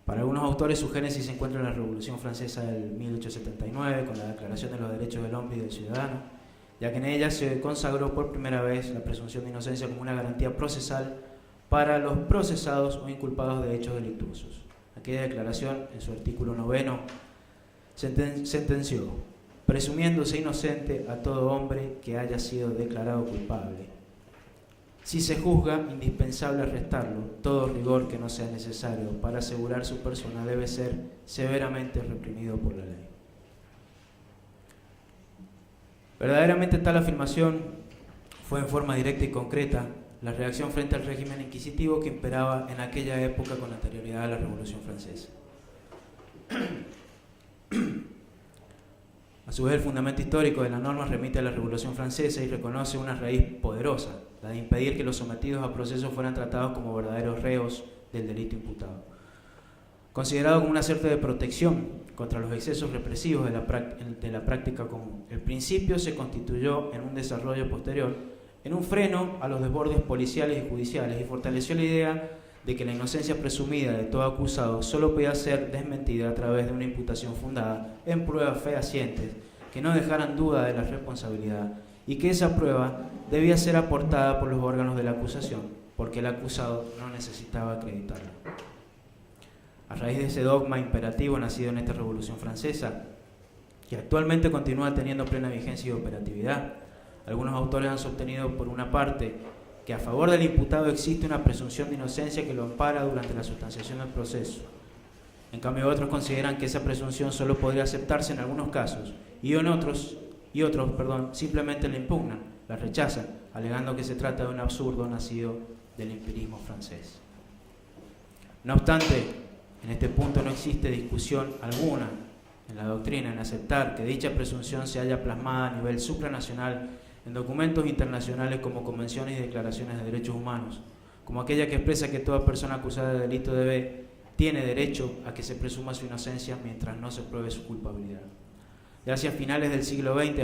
Para algunos autores su génesis se encuentra en la Revolución Francesa del 1879, con la Declaración de los Derechos del Hombre y del Ciudadano, ya que en ella se consagró por primera vez la presunción de inocencia como una garantía procesal para los procesados o inculpados de hechos delictuosos. Aquella declaración, en su artículo 9, sentenció: presumiéndose inocente a todo hombre que haya sido declarado culpable. Si se juzga indispensable arrestarlo, todo rigor que no sea necesario para asegurar su persona debe ser severamente reprimido por la ley. Verdaderamente tal afirmación fue en forma directa y concreta la reacción frente al régimen inquisitivo que imperaba en aquella época con anterioridad a la Revolución Francesa. A su vez, el fundamento histórico de la norma remite a la Revolución Francesa y reconoce una raíz poderosa, la de impedir que los sometidos a procesos fueran tratados como verdaderos reos del delito imputado. Considerado como una suerte de protección contra los excesos represivos de la práctica común, el principio se constituyó en un desarrollo posterior, en un freno a los desbordes policiales y judiciales, y fortaleció la idea de que la inocencia presumida de todo acusado solo podía ser desmentida a través de una imputación fundada en pruebas fehacientes que no dejaran duda de la responsabilidad, y que esa prueba debía ser aportada por los órganos de la acusación, porque el acusado no necesitaba acreditarla. A raíz de ese dogma imperativo nacido en esta Revolución Francesa, que actualmente continúa teniendo plena vigencia y operatividad, algunos autores han sostenido, por una parte, que a favor del imputado existe una presunción de inocencia que lo ampara durante la sustanciación del proceso. En cambio, otros consideran que esa presunción solo podría aceptarse en algunos casos y otros simplemente la impugnan, la rechazan, alegando que se trata de un absurdo nacido del empirismo francés. No obstante, en este punto no existe discusión alguna en la doctrina en aceptar que dicha presunción se haya plasmada a nivel supranacional en documentos internacionales como convenciones y declaraciones de derechos humanos, como aquella que expresa que toda persona acusada de delito tiene derecho a que se presuma su inocencia mientras no se pruebe su culpabilidad. Ya hacia finales del siglo XIX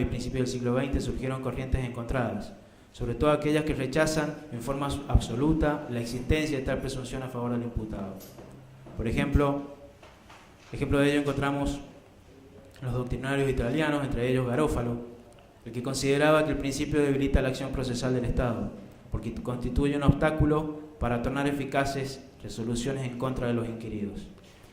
y principios del siglo XX surgieron corrientes encontradas, sobre todo aquellas que rechazan en forma absoluta la existencia de tal presunción a favor del imputado. Por ejemplo de ello encontramos los doctrinarios italianos, entre ellos Garofalo, el que consideraba que el principio debilita la acción procesal del Estado, porque constituye un obstáculo para tornar eficaces resoluciones en contra de los inquiridos,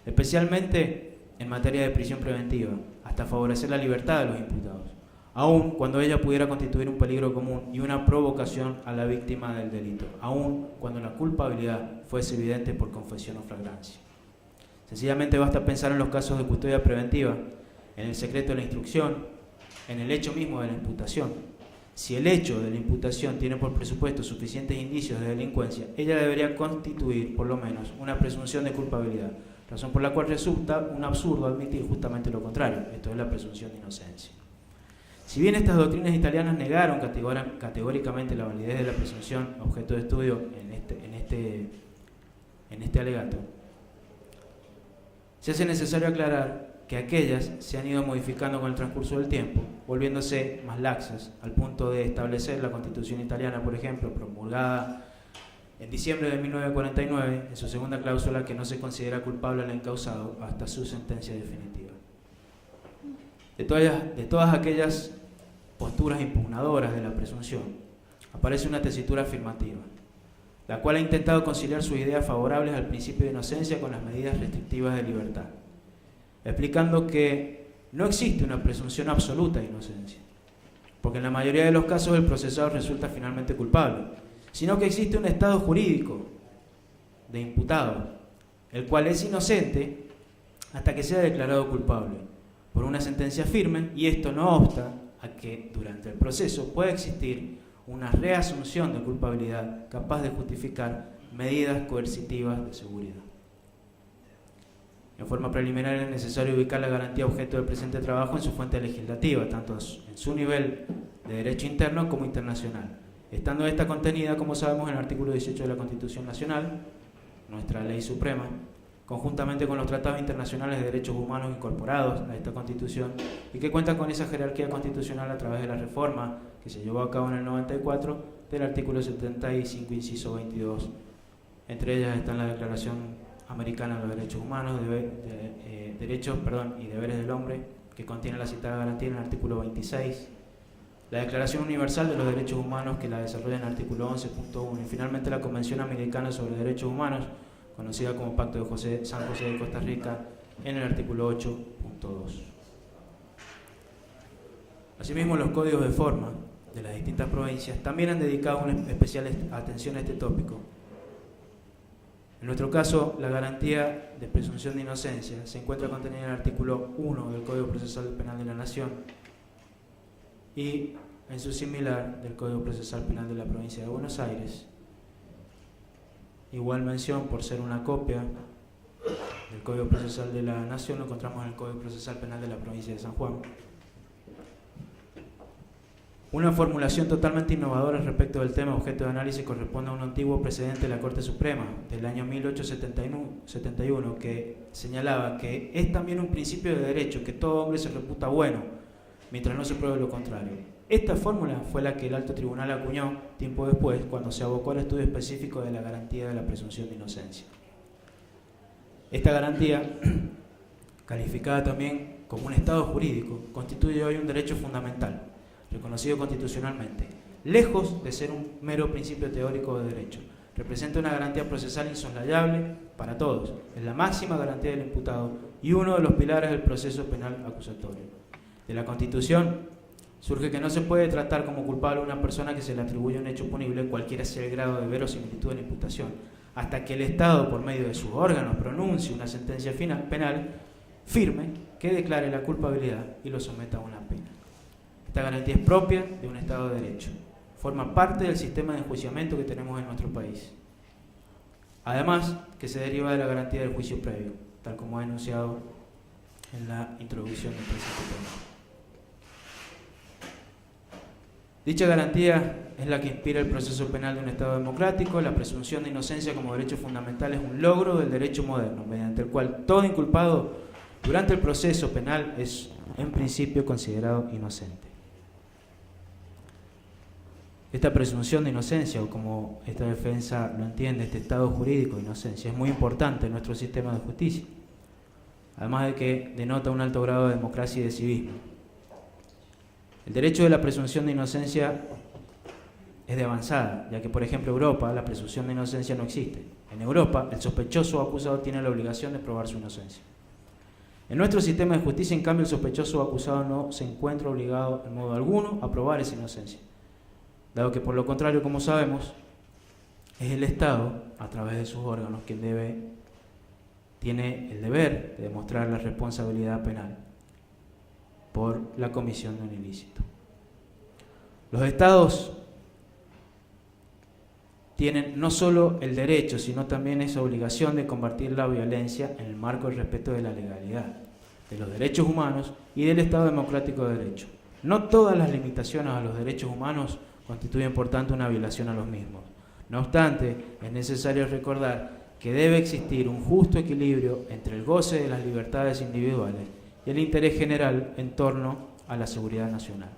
especialmente en materia de prisión preventiva, hasta favorecer la libertad de los imputados, aun cuando ella pudiera constituir un peligro común y una provocación a la víctima del delito, aun cuando la culpabilidad fuese evidente por confesión o flagrancia. Sencillamente basta pensar en los casos de custodia preventiva, en el secreto de la instrucción, en el hecho mismo de la imputación. Si el hecho de la imputación tiene por presupuesto suficientes indicios de delincuencia, ella debería constituir, por lo menos, una presunción de culpabilidad, razón por la cual resulta un absurdo admitir justamente lo contrario, esto es la presunción de inocencia. Si bien estas doctrinas italianas negaron categóricamente la validez de la presunción objeto de estudio en este alegato, se hace necesario aclarar que aquellas se han ido modificando con el transcurso del tiempo, volviéndose más laxas, al punto de establecer la Constitución italiana, por ejemplo, promulgada en diciembre de 1949, en su segunda cláusula, que no se considera culpable al encausado hasta su sentencia definitiva. De todas aquellas posturas impugnadoras de la presunción, aparece una tesitura afirmativa, la cual ha intentado conciliar sus ideas favorables al principio de inocencia con las medidas restrictivas de libertad, explicando que no existe una presunción absoluta de inocencia, porque en la mayoría de los casos el procesado resulta finalmente culpable, sino que existe un estado jurídico de imputado, el cual es inocente hasta que sea declarado culpable por una sentencia firme, y esto no obsta a que durante el proceso pueda existir una reasunción de culpabilidad capaz de justificar medidas coercitivas de seguridad. En forma preliminar es necesario ubicar la garantía objeto del presente trabajo en su fuente legislativa, tanto en su nivel de derecho interno como internacional, estando esta contenida, como sabemos, en el artículo 18 de la Constitución Nacional, nuestra ley suprema, conjuntamente con los tratados internacionales de derechos humanos incorporados a esta Constitución, y que cuenta con esa jerarquía constitucional a través de la reforma que se llevó a cabo en el 94 del artículo 75, inciso 22. Entre ellas están la Declaración Americana de los Derechos Humanos, Derechos y Deberes del Hombre, que contiene la citada garantía en el artículo 26, la Declaración Universal de los Derechos Humanos, que la desarrolla en el artículo 11.1, y finalmente la Convención Americana sobre Derechos Humanos, conocida como Pacto de San José de Costa Rica, en el artículo 8.2. Asimismo, los códigos de forma de las distintas provincias también han dedicado una especial atención a este tópico. En nuestro caso, la garantía de presunción de inocencia se encuentra contenida en el artículo 1 del Código Procesal Penal de la Nación, y en su similar del Código Procesal Penal de la Provincia de Buenos Aires. Igual mención, por ser una copia del Código Procesal de la Nación, lo encontramos en el Código Procesal Penal de la Provincia de San Juan. Una formulación totalmente innovadora respecto del tema objeto de análisis corresponde a un antiguo precedente de la Corte Suprema del año 1871 que señalaba que es también un principio de derecho que todo hombre se reputa bueno mientras no se pruebe lo contrario. Esta fórmula fue la que el alto tribunal acuñó tiempo después cuando se abocó al estudio específico de la garantía de la presunción de inocencia. Esta garantía, calificada también como un estado jurídico, constituye hoy un derecho fundamental, reconocido constitucionalmente. Lejos de ser un mero principio teórico de derecho, representa una garantía procesal insoslayable para todos, es la máxima garantía del imputado y uno de los pilares del proceso penal acusatorio. De la Constitución surge que no se puede tratar como culpable a una persona que se le atribuye un hecho punible, cualquiera sea el grado de verosimilitud de la imputación, hasta que el Estado, por medio de sus órganos, pronuncie una sentencia penal firme que declare la culpabilidad y lo someta a una pena. Esta garantía es propia de un Estado de Derecho, forma parte del sistema de enjuiciamiento que tenemos en nuestro país. Además, que se deriva de la garantía del juicio previo, tal como ha enunciado en la introducción del presente tema. Dicha garantía es la que inspira el proceso penal de un Estado democrático. La presunción de inocencia como derecho fundamental es un logro del derecho moderno, mediante el cual todo inculpado durante el proceso penal es, en principio, considerado inocente. Esta presunción de inocencia, o como esta defensa lo entiende, este estado jurídico de inocencia, es muy importante en nuestro sistema de justicia, además de que denota un alto grado de democracia y de civismo. El derecho de la presunción de inocencia es de avanzada, ya que, por ejemplo, en Europa la presunción de inocencia no existe. En Europa, el sospechoso o acusado tiene la obligación de probar su inocencia. En nuestro sistema de justicia, en cambio, el sospechoso o acusado no se encuentra obligado en modo alguno a probar esa inocencia, dado que, por lo contrario, como sabemos, es el Estado, a través de sus órganos, quien tiene el deber de demostrar la responsabilidad penal por la comisión de un ilícito. Los Estados tienen no solo el derecho, sino también esa obligación de combatir la violencia en el marco del respeto de la legalidad, de los derechos humanos y del Estado democrático de derecho. No todas las limitaciones a los derechos humanos constituyen, por tanto, una violación a los mismos. No obstante, es necesario recordar que debe existir un justo equilibrio entre el goce de las libertades individuales y el interés general en torno a la seguridad nacional.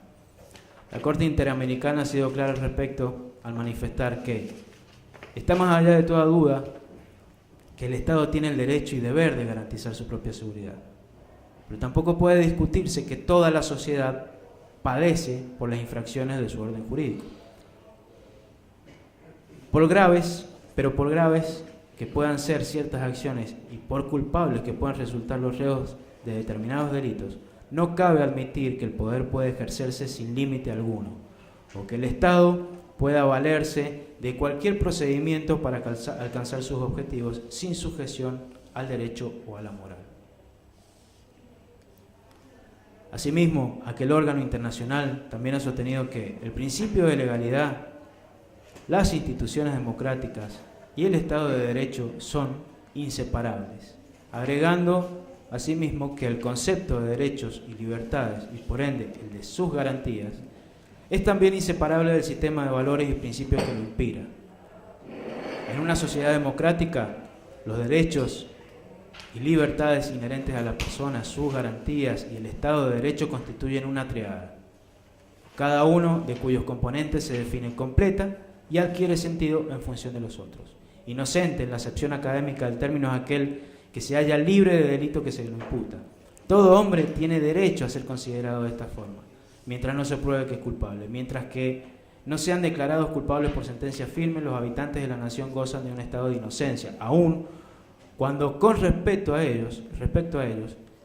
La Corte Interamericana ha sido clara al respecto al manifestar que está más allá de toda duda que el Estado tiene el derecho y deber de garantizar su propia seguridad. Pero tampoco puede discutirse que toda la sociedad padece por las infracciones de su orden jurídico. Por graves que puedan ser ciertas acciones y por culpables que puedan resultar los reos de determinados delitos, no cabe admitir que el poder puede ejercerse sin límite alguno, o que el Estado pueda valerse de cualquier procedimiento para alcanzar sus objetivos sin sujeción al derecho o a la moral. Asimismo, aquel órgano internacional también ha sostenido que el principio de legalidad, las instituciones democráticas y el Estado de Derecho son inseparables, agregando asimismo que el concepto de derechos y libertades, y por ende el de sus garantías, es también inseparable del sistema de valores y principios que lo inspira. En una sociedad democrática, los derechos y libertades inherentes a la persona, sus garantías y el Estado de Derecho constituyen una triada, cada uno de cuyos componentes se define completa y adquiere sentido en función de los otros. Inocente, en la acepción académica del término, es aquel que se halla libre de delito que se le imputa. Todo hombre tiene derecho a ser considerado de esta forma, mientras no se pruebe que es culpable, mientras que no sean declarados culpables por sentencia firme, los habitantes de la nación gozan de un estado de inocencia, aun cuando con respecto a ellos,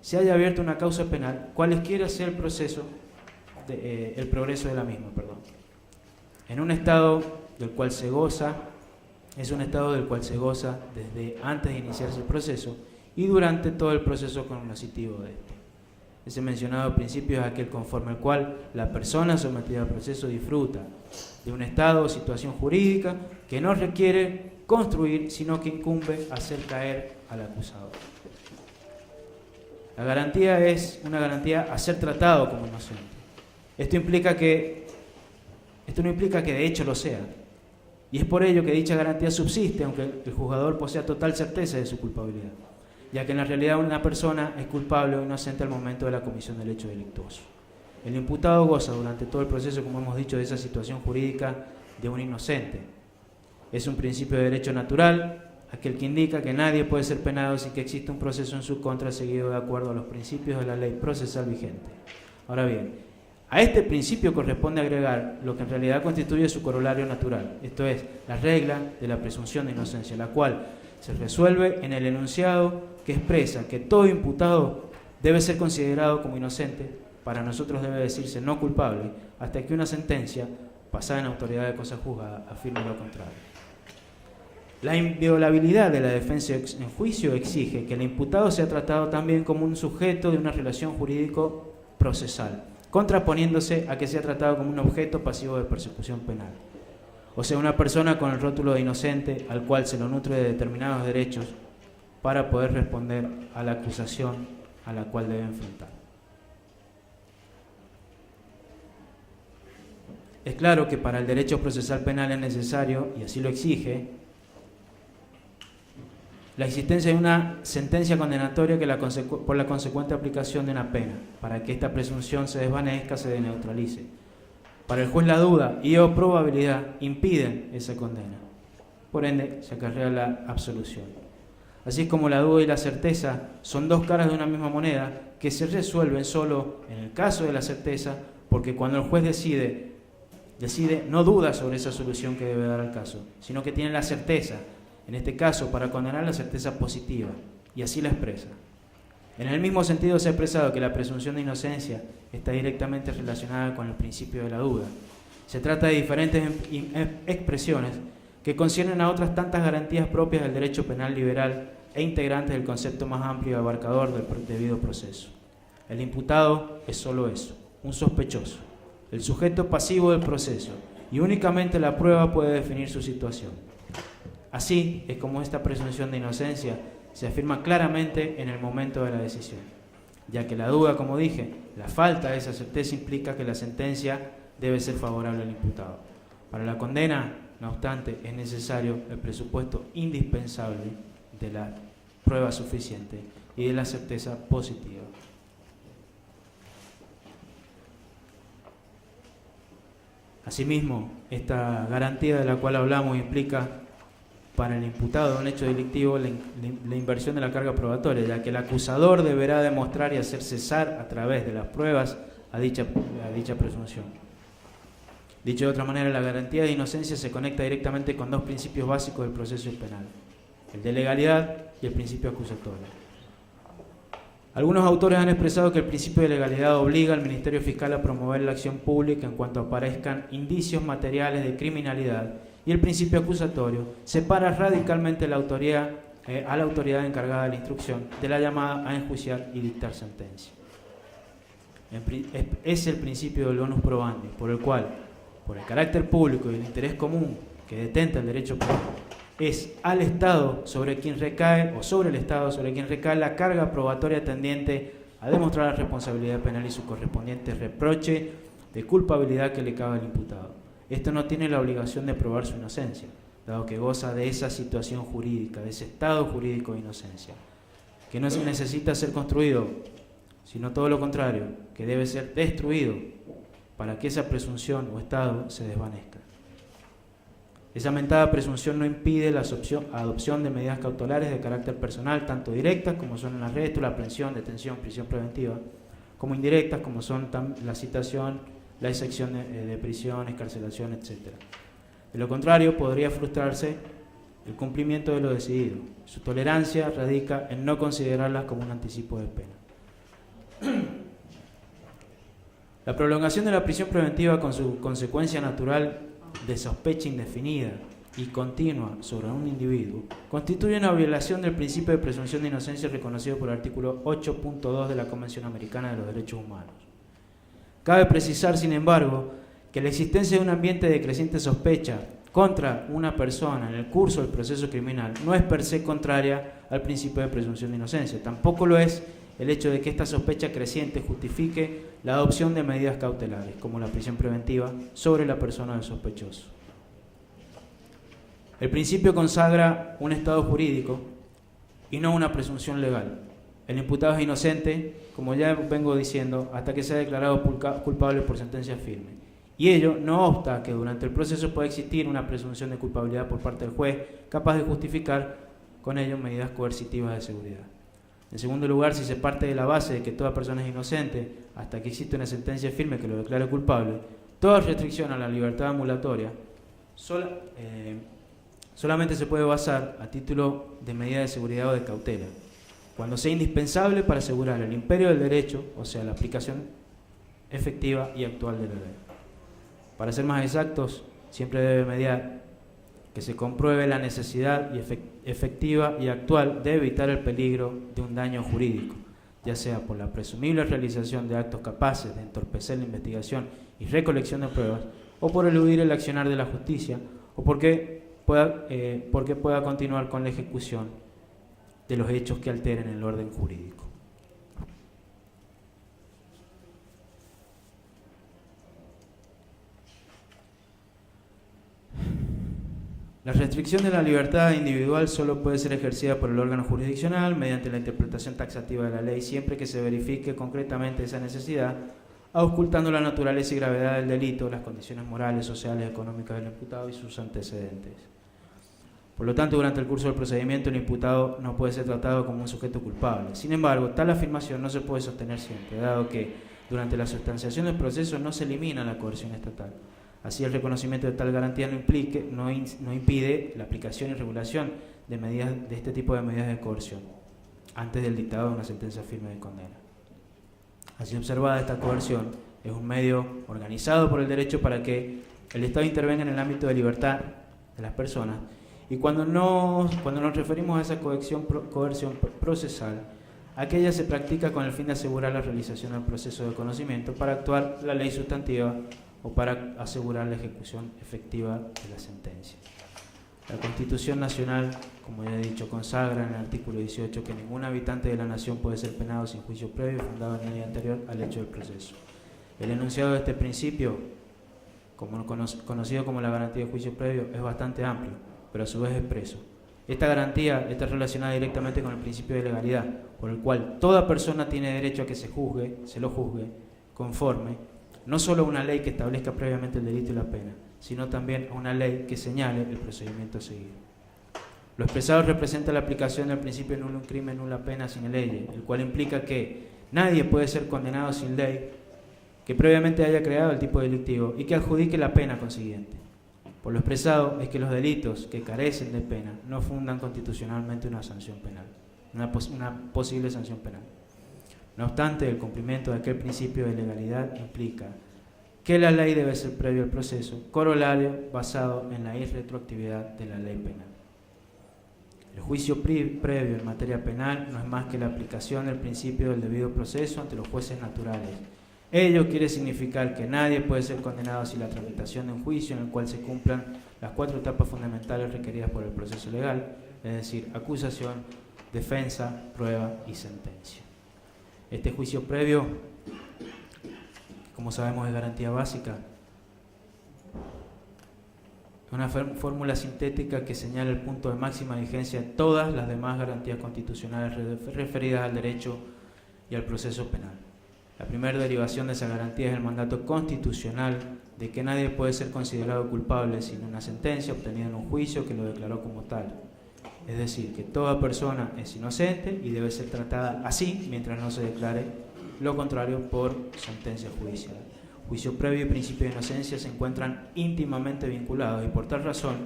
se haya abierto una causa penal, cualesquiera sea el progreso de la misma. En un estado del cual se goza, es un estado del cual se goza desde antes de iniciarse el proceso y durante todo el proceso cognoscitivo de este. Ese mencionado principio es aquel conforme al cual la persona sometida al proceso disfruta de un estado o situación jurídica que no requiere construir, sino que incumbe hacer caer al acusador. La garantía es una garantía a ser tratado como inocente. Esto no implica que de hecho lo sea. Y es por ello que dicha garantía subsiste, aunque el juzgador posea total certeza de su culpabilidad, ya que en la realidad una persona es culpable o inocente al momento de la comisión del hecho delictuoso. El imputado goza durante todo el proceso, como hemos dicho, de esa situación jurídica de un inocente. Es un principio de derecho natural, aquel que indica que nadie puede ser penado sin que exista un proceso en su contra seguido de acuerdo a los principios de la ley procesal vigente. Ahora bien, a este principio corresponde agregar lo que en realidad constituye su corolario natural, esto es, la regla de la presunción de inocencia, la cual se resuelve en el enunciado que expresa que todo imputado debe ser considerado como inocente, para nosotros debe decirse no culpable, hasta que una sentencia, pasada en autoridad de cosa juzgada, afirme lo contrario. La inviolabilidad de la defensa en juicio exige que el imputado sea tratado también como un sujeto de una relación jurídico-procesal, contraponiéndose a que sea tratado como un objeto pasivo de persecución penal. O sea, una persona con el rótulo de inocente al cual se lo nutre de determinados derechos para poder responder a la acusación a la cual debe enfrentar. Es claro que para el derecho procesal penal es necesario, y así lo exige, la existencia de una sentencia condenatoria por la consecuente aplicación de una pena, para que esta presunción se desvanezca, se neutralice. Para el juez la duda y o probabilidad impiden esa condena. Por ende, se acarrea la absolución. Así es como la duda y la certeza son dos caras de una misma moneda que se resuelven solo en el caso de la certeza, porque cuando el juez decide, no duda sobre esa solución que debe dar al caso, sino que tiene la certeza, en este caso para condenar la certeza positiva, y así la expresa. En el mismo sentido se ha expresado que la presunción de inocencia está directamente relacionada con el principio de la duda. Se trata de diferentes expresiones que conciernen a otras tantas garantías propias del derecho penal liberal e integrantes del concepto más amplio y abarcador del debido proceso. El imputado es solo eso, un sospechoso, el sujeto pasivo del proceso, y únicamente la prueba puede definir su situación. Así es como esta presunción de inocencia se afirma claramente en el momento de la decisión, ya que la duda, como dije, la falta de esa certeza implica que la sentencia debe ser favorable al imputado. Para la condena, no obstante, es necesario el presupuesto indispensable de la prueba suficiente y de la certeza positiva. Asimismo, esta garantía de la cual hablamos implica para el imputado de un hecho delictivo la inversión de la carga probatoria, ya que el acusador deberá demostrar y hacer cesar a través de las pruebas a dicha presunción. Dicho de otra manera, la garantía de inocencia se conecta directamente con dos principios básicos del proceso penal, el de legalidad y el principio acusatorio. Algunos autores han expresado que el principio de legalidad obliga al Ministerio Fiscal a promover la acción pública en cuanto aparezcan indicios materiales de criminalidad, y el principio acusatorio separa radicalmente a la autoridad encargada de la instrucción de la llamada a enjuiciar y dictar sentencia. Es el principio del bonus probandi, por el cual, por el carácter público y el interés común que detenta el derecho penal, es al Estado sobre quien recae, o sobre el Estado sobre quien recae la carga probatoria tendiente a demostrar la responsabilidad penal y su correspondiente reproche de culpabilidad que le cabe al imputado. Esto no tiene la obligación de probar su inocencia, dado que goza de esa situación jurídica, de ese estado jurídico de inocencia, que no necesita ser construido, sino todo lo contrario, que debe ser destruido para que esa presunción o estado se desvanezca. Esa mentada presunción no impide la adopción de medidas cautelares de carácter personal, tanto directas como son el arresto, la aprehensión, detención, prisión preventiva, como indirectas como son la citación, la excepción de prisión, excarcelación, etc. De lo contrario, podría frustrarse el cumplimiento de lo decidido. Su tolerancia radica en no considerarlas como un anticipo de pena. La prolongación de la prisión preventiva con su consecuencia natural de sospecha indefinida y continua sobre un individuo constituye una violación del principio de presunción de inocencia reconocido por el artículo 8.2 de la Convención Americana de los Derechos Humanos. Cabe precisar, sin embargo, que la existencia de un ambiente de creciente sospecha contra una persona en el curso del proceso criminal no es per se contraria al principio de presunción de inocencia. Tampoco lo es el hecho de que esta sospecha creciente justifique la adopción de medidas cautelares, como la prisión preventiva, sobre la persona del sospechoso. El principio consagra un estado jurídico y no una presunción legal. El imputado es inocente, como ya vengo diciendo, hasta que sea declarado culpable por sentencia firme. Y ello no obsta a que durante el proceso pueda existir una presunción de culpabilidad por parte del juez, capaz de justificar con ello medidas coercitivas de seguridad. En segundo lugar, si se parte de la base de que toda persona es inocente hasta que existe una sentencia firme que lo declare culpable, toda restricción a la libertad ambulatoria solamente se puede basar a título de medida de seguridad o de cautela, cuando sea indispensable para asegurar el imperio del derecho, o sea, la aplicación efectiva y actual de la ley. Para ser más exactos, siempre debe mediar que se compruebe la necesidad efectiva y actual de evitar el peligro de un daño jurídico, ya sea por la presumible realización de actos capaces de entorpecer la investigación y recolección de pruebas, o por eludir el accionar de la justicia, o porque pueda continuar con la ejecución de los hechos que alteren el orden jurídico. La restricción de la libertad individual solo puede ser ejercida por el órgano jurisdiccional mediante la interpretación taxativa de la ley, siempre que se verifique concretamente esa necesidad, auscultando la naturaleza y gravedad del delito, las condiciones morales, sociales, económicas del imputado y sus antecedentes. Por lo tanto, durante el curso del procedimiento, el imputado no puede ser tratado como un sujeto culpable. Sin embargo, tal afirmación no se puede sostener siempre, dado que durante la sustanciación del proceso no se elimina la coerción estatal. Así, el reconocimiento de tal garantía no impide la aplicación y regulación de este tipo de medidas de coerción antes del dictado de una sentencia firme de condena. Así observada, esta coerción es un medio organizado por el derecho para que el Estado intervenga en el ámbito de libertad de las personas. Y cuando nos referimos a esa coerción procesal, aquella se practica con el fin de asegurar la realización del proceso de conocimiento para actuar la ley sustantiva o para asegurar la ejecución efectiva de la sentencia. La Constitución Nacional, como ya he dicho, consagra en el artículo 18 que ningún habitante de la nación puede ser penado sin juicio previo fundado en ley anterior al hecho del proceso. El enunciado de este principio, conocido como la garantía de juicio previo, es bastante amplio, pero a su vez expreso. Esta garantía está relacionada directamente con el principio de legalidad, por el cual toda persona tiene derecho a que se lo juzgue, conforme no solo a una ley que establezca previamente el delito y la pena, sino también a una ley que señale el procedimiento a seguir. Lo expresado representa la aplicación del principio nulo crimen, nula pena sin ley, el cual implica que nadie puede ser condenado sin ley que previamente haya creado el tipo delictivo y que adjudique la pena consiguiente. Por lo expresado es que los delitos que carecen de pena no fundan constitucionalmente una sanción penal, una posible sanción penal. No obstante, el cumplimiento de aquel principio de legalidad implica que la ley debe ser previo al proceso, corolario basado en la irretroactividad de la ley penal. El juicio previo en materia penal no es más que la aplicación del principio del debido proceso ante los jueces naturales. Ello quiere significar que nadie puede ser condenado sin la tramitación de un juicio en el cual se cumplan las 4 etapas fundamentales requeridas por el proceso legal, es decir, acusación, defensa, prueba y sentencia. Este juicio previo, como sabemos, es garantía básica, una fórmula sintética que señala el punto de máxima vigencia de todas las demás garantías constitucionales referidas al derecho y al proceso penal. La primera derivación de esa garantía es el mandato constitucional de que nadie puede ser considerado culpable sin una sentencia obtenida en un juicio que lo declaró como tal. Es decir, que toda persona es inocente y debe ser tratada así mientras no se declare lo contrario por sentencia judicial. Juicio previo y principio de inocencia se encuentran íntimamente vinculados y por tal razón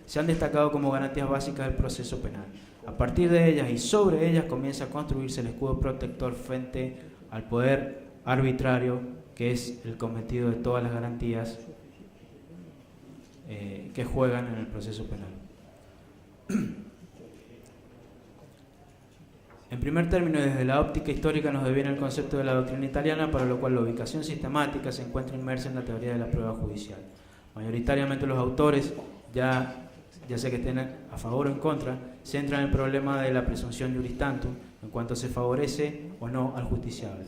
se han destacado como garantías básicas del proceso penal. A partir de ellas y sobre ellas comienza a construirse el escudo protector frente al poder arbitrario, que es el cometido de todas las garantías que juegan en el proceso penal. En primer término, desde la óptica histórica nos deviene el concepto de la doctrina italiana, para lo cual la ubicación sistemática se encuentra inmersa en la teoría de la prueba judicial. Mayoritariamente los autores, ya sea que estén a favor o en contra, centran el problema de la presunción juris tantum, en cuanto se favorece o no al justiciable,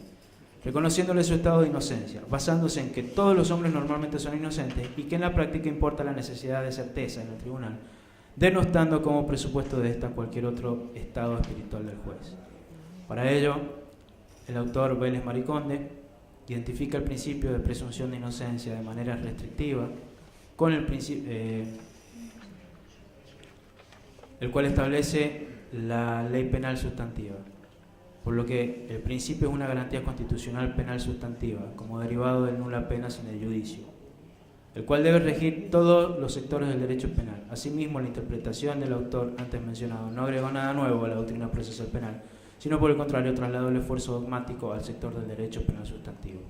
reconociéndole su estado de inocencia, basándose en que todos los hombres normalmente son inocentes y que en la práctica importa la necesidad de certeza en el tribunal, denostando como presupuesto de esta cualquier otro estado espiritual del juez. Para ello, el autor Vélez Mariconde identifica el principio de presunción de inocencia de manera restrictiva con el cual establece la ley penal sustantiva, por lo que el principio es una garantía constitucional penal sustantiva, como derivado de nula pena sin el judicio, el cual debe regir todos los sectores del derecho penal. Asimismo, la interpretación del autor antes mencionado no agregó nada nuevo a la doctrina procesal penal, sino por el contrario trasladó el esfuerzo dogmático al sector del derecho penal sustantivo.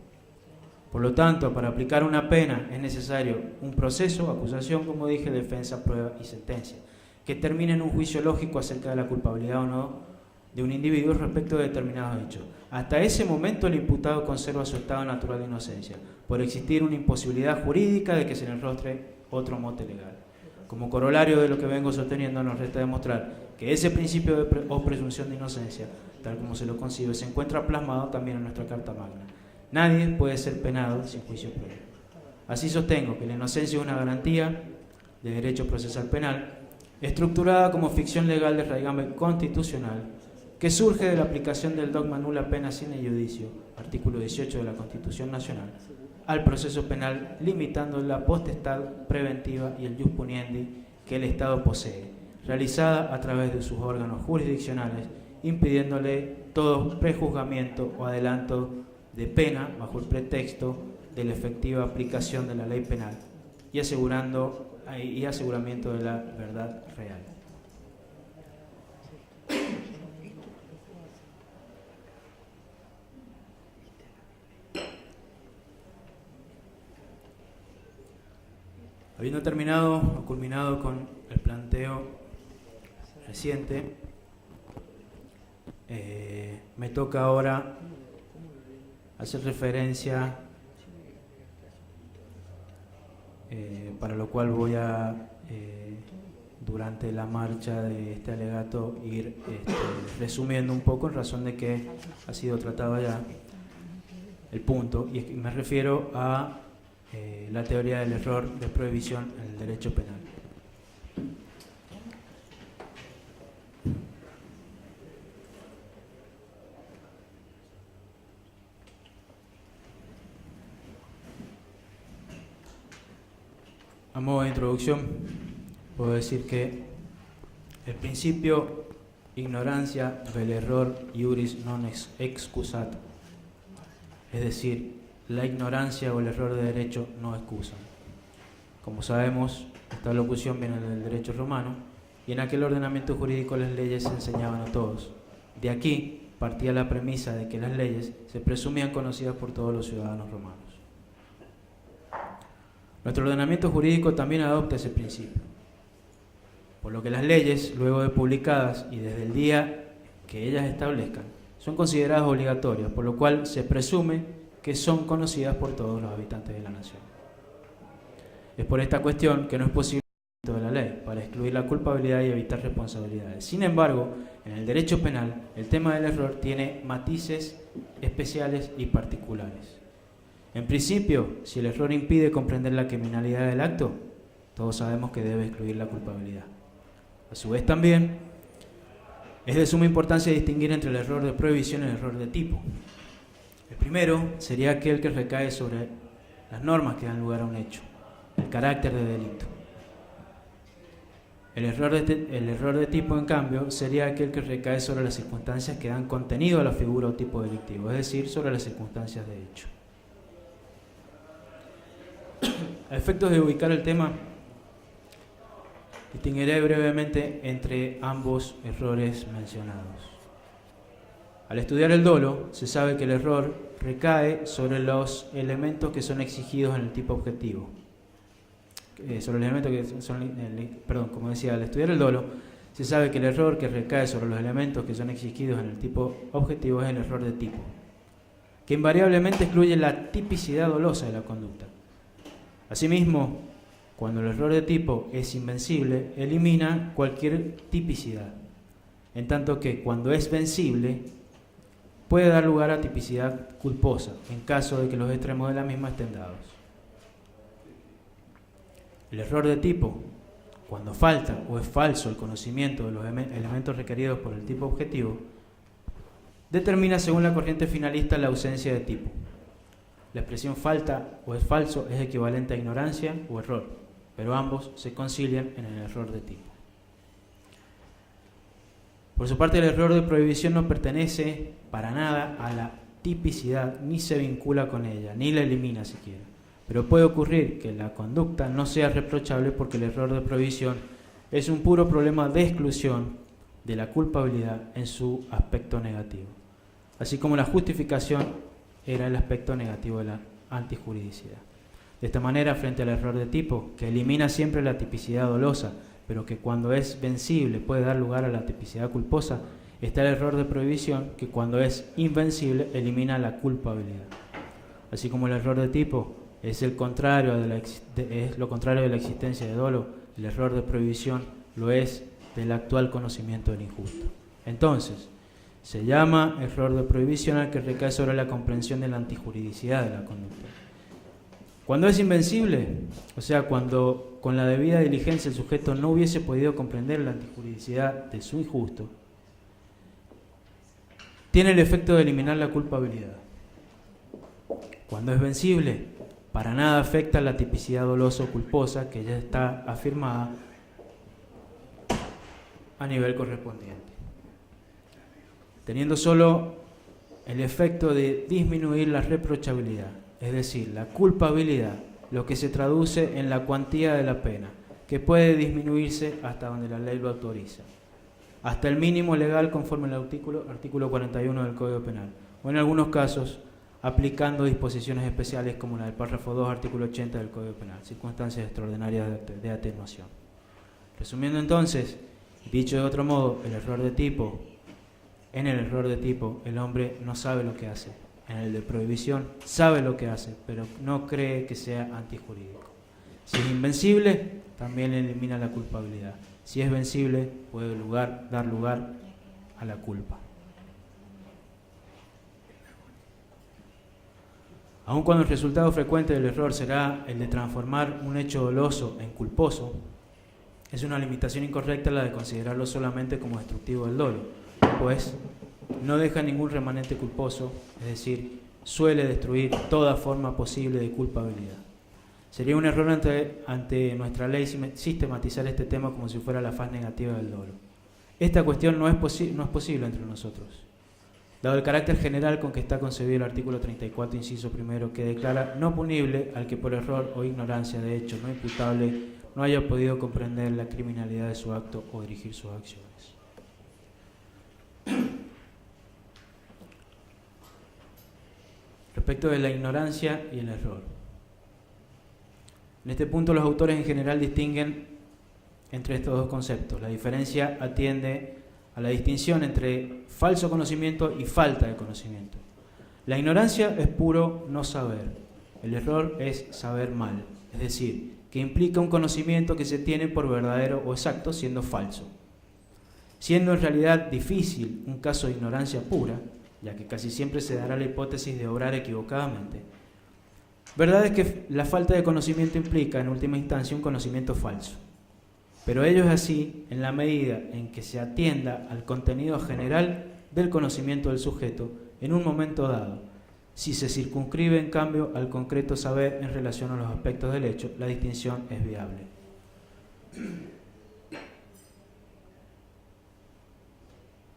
Por lo tanto, para aplicar una pena es necesario un proceso, acusación, como dije, defensa, prueba y sentencia, que termine en un juicio lógico acerca de la culpabilidad o no de un individuo respecto de determinados hechos. Hasta ese momento el imputado conserva su estado natural de inocencia, por existir una imposibilidad jurídica de que se le enrostre otro mote legal. Como corolario de lo que vengo sosteniendo, nos resta demostrar que ese principio o presunción de inocencia, tal como se lo concibe, se encuentra plasmado también en nuestra Carta Magna. Nadie puede ser penado sin juicio previo. Así sostengo que la inocencia es una garantía de derecho procesal penal, estructurada como ficción legal de raigambre constitucional, que surge de la aplicación del dogma nula pena sine judicio, artículo 18 de la Constitución Nacional, al proceso penal, limitando la potestad preventiva y el jus puniendi que el Estado posee, realizada a través de sus órganos jurisdiccionales, impidiéndole todo prejuzgamiento o adelanto de pena bajo el pretexto de la efectiva aplicación de la ley penal y aseguramiento de la verdad real. Habiendo terminado o culminado con el planteo reciente, me toca ahora hacer referencia, para lo cual voy a, durante la marcha de este alegato, ir resumiendo un poco en razón de que ha sido tratado ya el punto, y me refiero a la teoría del error de prohibición en el derecho penal. A modo de introducción, puedo decir que el principio ignorancia del error iuris non excusat, es decir, la ignorancia o el error de derecho no excusan. Como sabemos, esta locución viene del derecho romano, y en aquel ordenamiento jurídico las leyes se enseñaban a todos. De aquí partía la premisa de que las leyes se presumían conocidas por todos los ciudadanos romanos. Nuestro ordenamiento jurídico también adopta ese principio, por lo que las leyes, luego de publicadas y desde el día que ellas establezcan, son consideradas obligatorias, por lo cual se presume que son conocidas por todos los habitantes de la nación. Es por esta cuestión que no es posible el cumplimiento de la ley, para excluir la culpabilidad y evitar responsabilidades. Sin embargo, en el derecho penal, el tema del error tiene matices especiales y particulares. En principio, si el error impide comprender la criminalidad del acto, todos sabemos que debe excluir la culpabilidad. A su vez también, es de suma importancia distinguir entre el error de prohibición y el error de tipo. El primero sería aquel que recae sobre las normas que dan lugar a un hecho, el carácter de delito. El error de tipo, en cambio, sería aquel que recae sobre las circunstancias que dan contenido a la figura o tipo delictivo, es decir, sobre las circunstancias de hecho. A efectos de ubicar el tema, distinguiré brevemente entre ambos errores mencionados. Al estudiar el dolo, se sabe que el error recae sobre los elementos que son exigidos en el tipo objetivo, sobre los elementos que son, como decía, al estudiar el dolo, se sabe que el error que recae sobre los elementos que son exigidos en el tipo objetivo es el error de tipo, que invariablemente excluye la tipicidad dolosa de la conducta. Asimismo, cuando el error de tipo es invencible, elimina cualquier tipicidad, en tanto que cuando es vencible, puede dar lugar a tipicidad culposa, en caso de que los extremos de la misma estén dados. El error de tipo, cuando falta o es falso el conocimiento de los elementos requeridos por el tipo objetivo, determina según la corriente finalista la ausencia de tipo. La expresión falta o es falso es equivalente a ignorancia o error, pero ambos se concilian en el error de tipo. Por su parte, el error de prohibición no pertenece para nada a la tipicidad, ni se vincula con ella, ni la elimina siquiera. Pero puede ocurrir que la conducta no sea reprochable porque el error de prohibición es un puro problema de exclusión de la culpabilidad en su aspecto negativo, así como la justificación era el aspecto negativo de la antijuridicidad. De esta manera, frente al error de tipo, que elimina siempre la tipicidad dolosa, pero que cuando es vencible puede dar lugar a la tipicidad culposa, está el error de prohibición, que cuando es invencible elimina la culpabilidad. Así como el error de tipo es lo contrario de la existencia de dolo, el error de prohibición lo es del actual conocimiento del injusto. Entonces, se llama error de prohibición al que recae sobre la comprensión de la antijuridicidad de la conducta. Cuando es invencible, o sea, cuando con la debida diligencia el sujeto no hubiese podido comprender la antijuridicidad de su injusto, tiene el efecto de eliminar la culpabilidad. Cuando es vencible, para nada afecta la tipicidad dolosa o culposa que ya está afirmada a nivel correspondiente, teniendo solo el efecto de disminuir la reprochabilidad, es decir, la culpabilidad, lo que se traduce en la cuantía de la pena, que puede disminuirse hasta donde la ley lo autoriza, hasta el mínimo legal conforme al artículo 41 del Código Penal, o en algunos casos aplicando disposiciones especiales como la del párrafo 2, artículo 80 del Código Penal, circunstancias extraordinarias de atenuación. Resumiendo entonces, dicho de otro modo, en el error de tipo el hombre no sabe lo que hace. En el de prohibición sabe lo que hace, pero no cree que sea antijurídico. Si es invencible, también elimina la culpabilidad. Si es vencible, puede dar lugar a la culpa. Aun cuando el resultado frecuente del error será el de transformar un hecho doloso en culposo, es una limitación incorrecta la de considerarlo solamente como destructivo del dolo, pues no deja ningún remanente culposo, es decir, suele destruir toda forma posible de culpabilidad. Sería un error ante nuestra ley sistematizar este tema como si fuera la faz negativa del dolo. Esta cuestión no es posible entre nosotros, dado el carácter general con que está concebido el artículo 34, inciso primero, que declara no punible al que por error o ignorancia de hecho no imputable no haya podido comprender la criminalidad de su acto o dirigir sus acciones. Respecto de la ignorancia y el error. En este punto los autores en general distinguen entre estos dos conceptos. La diferencia atiende a la distinción entre falso conocimiento y falta de conocimiento. La ignorancia es puro no saber. El error es saber mal, es decir, que implica un conocimiento que se tiene por verdadero o exacto siendo falso. Siendo en realidad difícil un caso de ignorancia pura, ya que casi siempre se dará la hipótesis de obrar equivocadamente, verdad es que la falta de conocimiento implica en última instancia un conocimiento falso. Pero ello es así en la medida en que se atienda al contenido general del conocimiento del sujeto en un momento dado. Si se circunscribe en cambio al concreto saber en relación a los aspectos del hecho, la distinción es viable.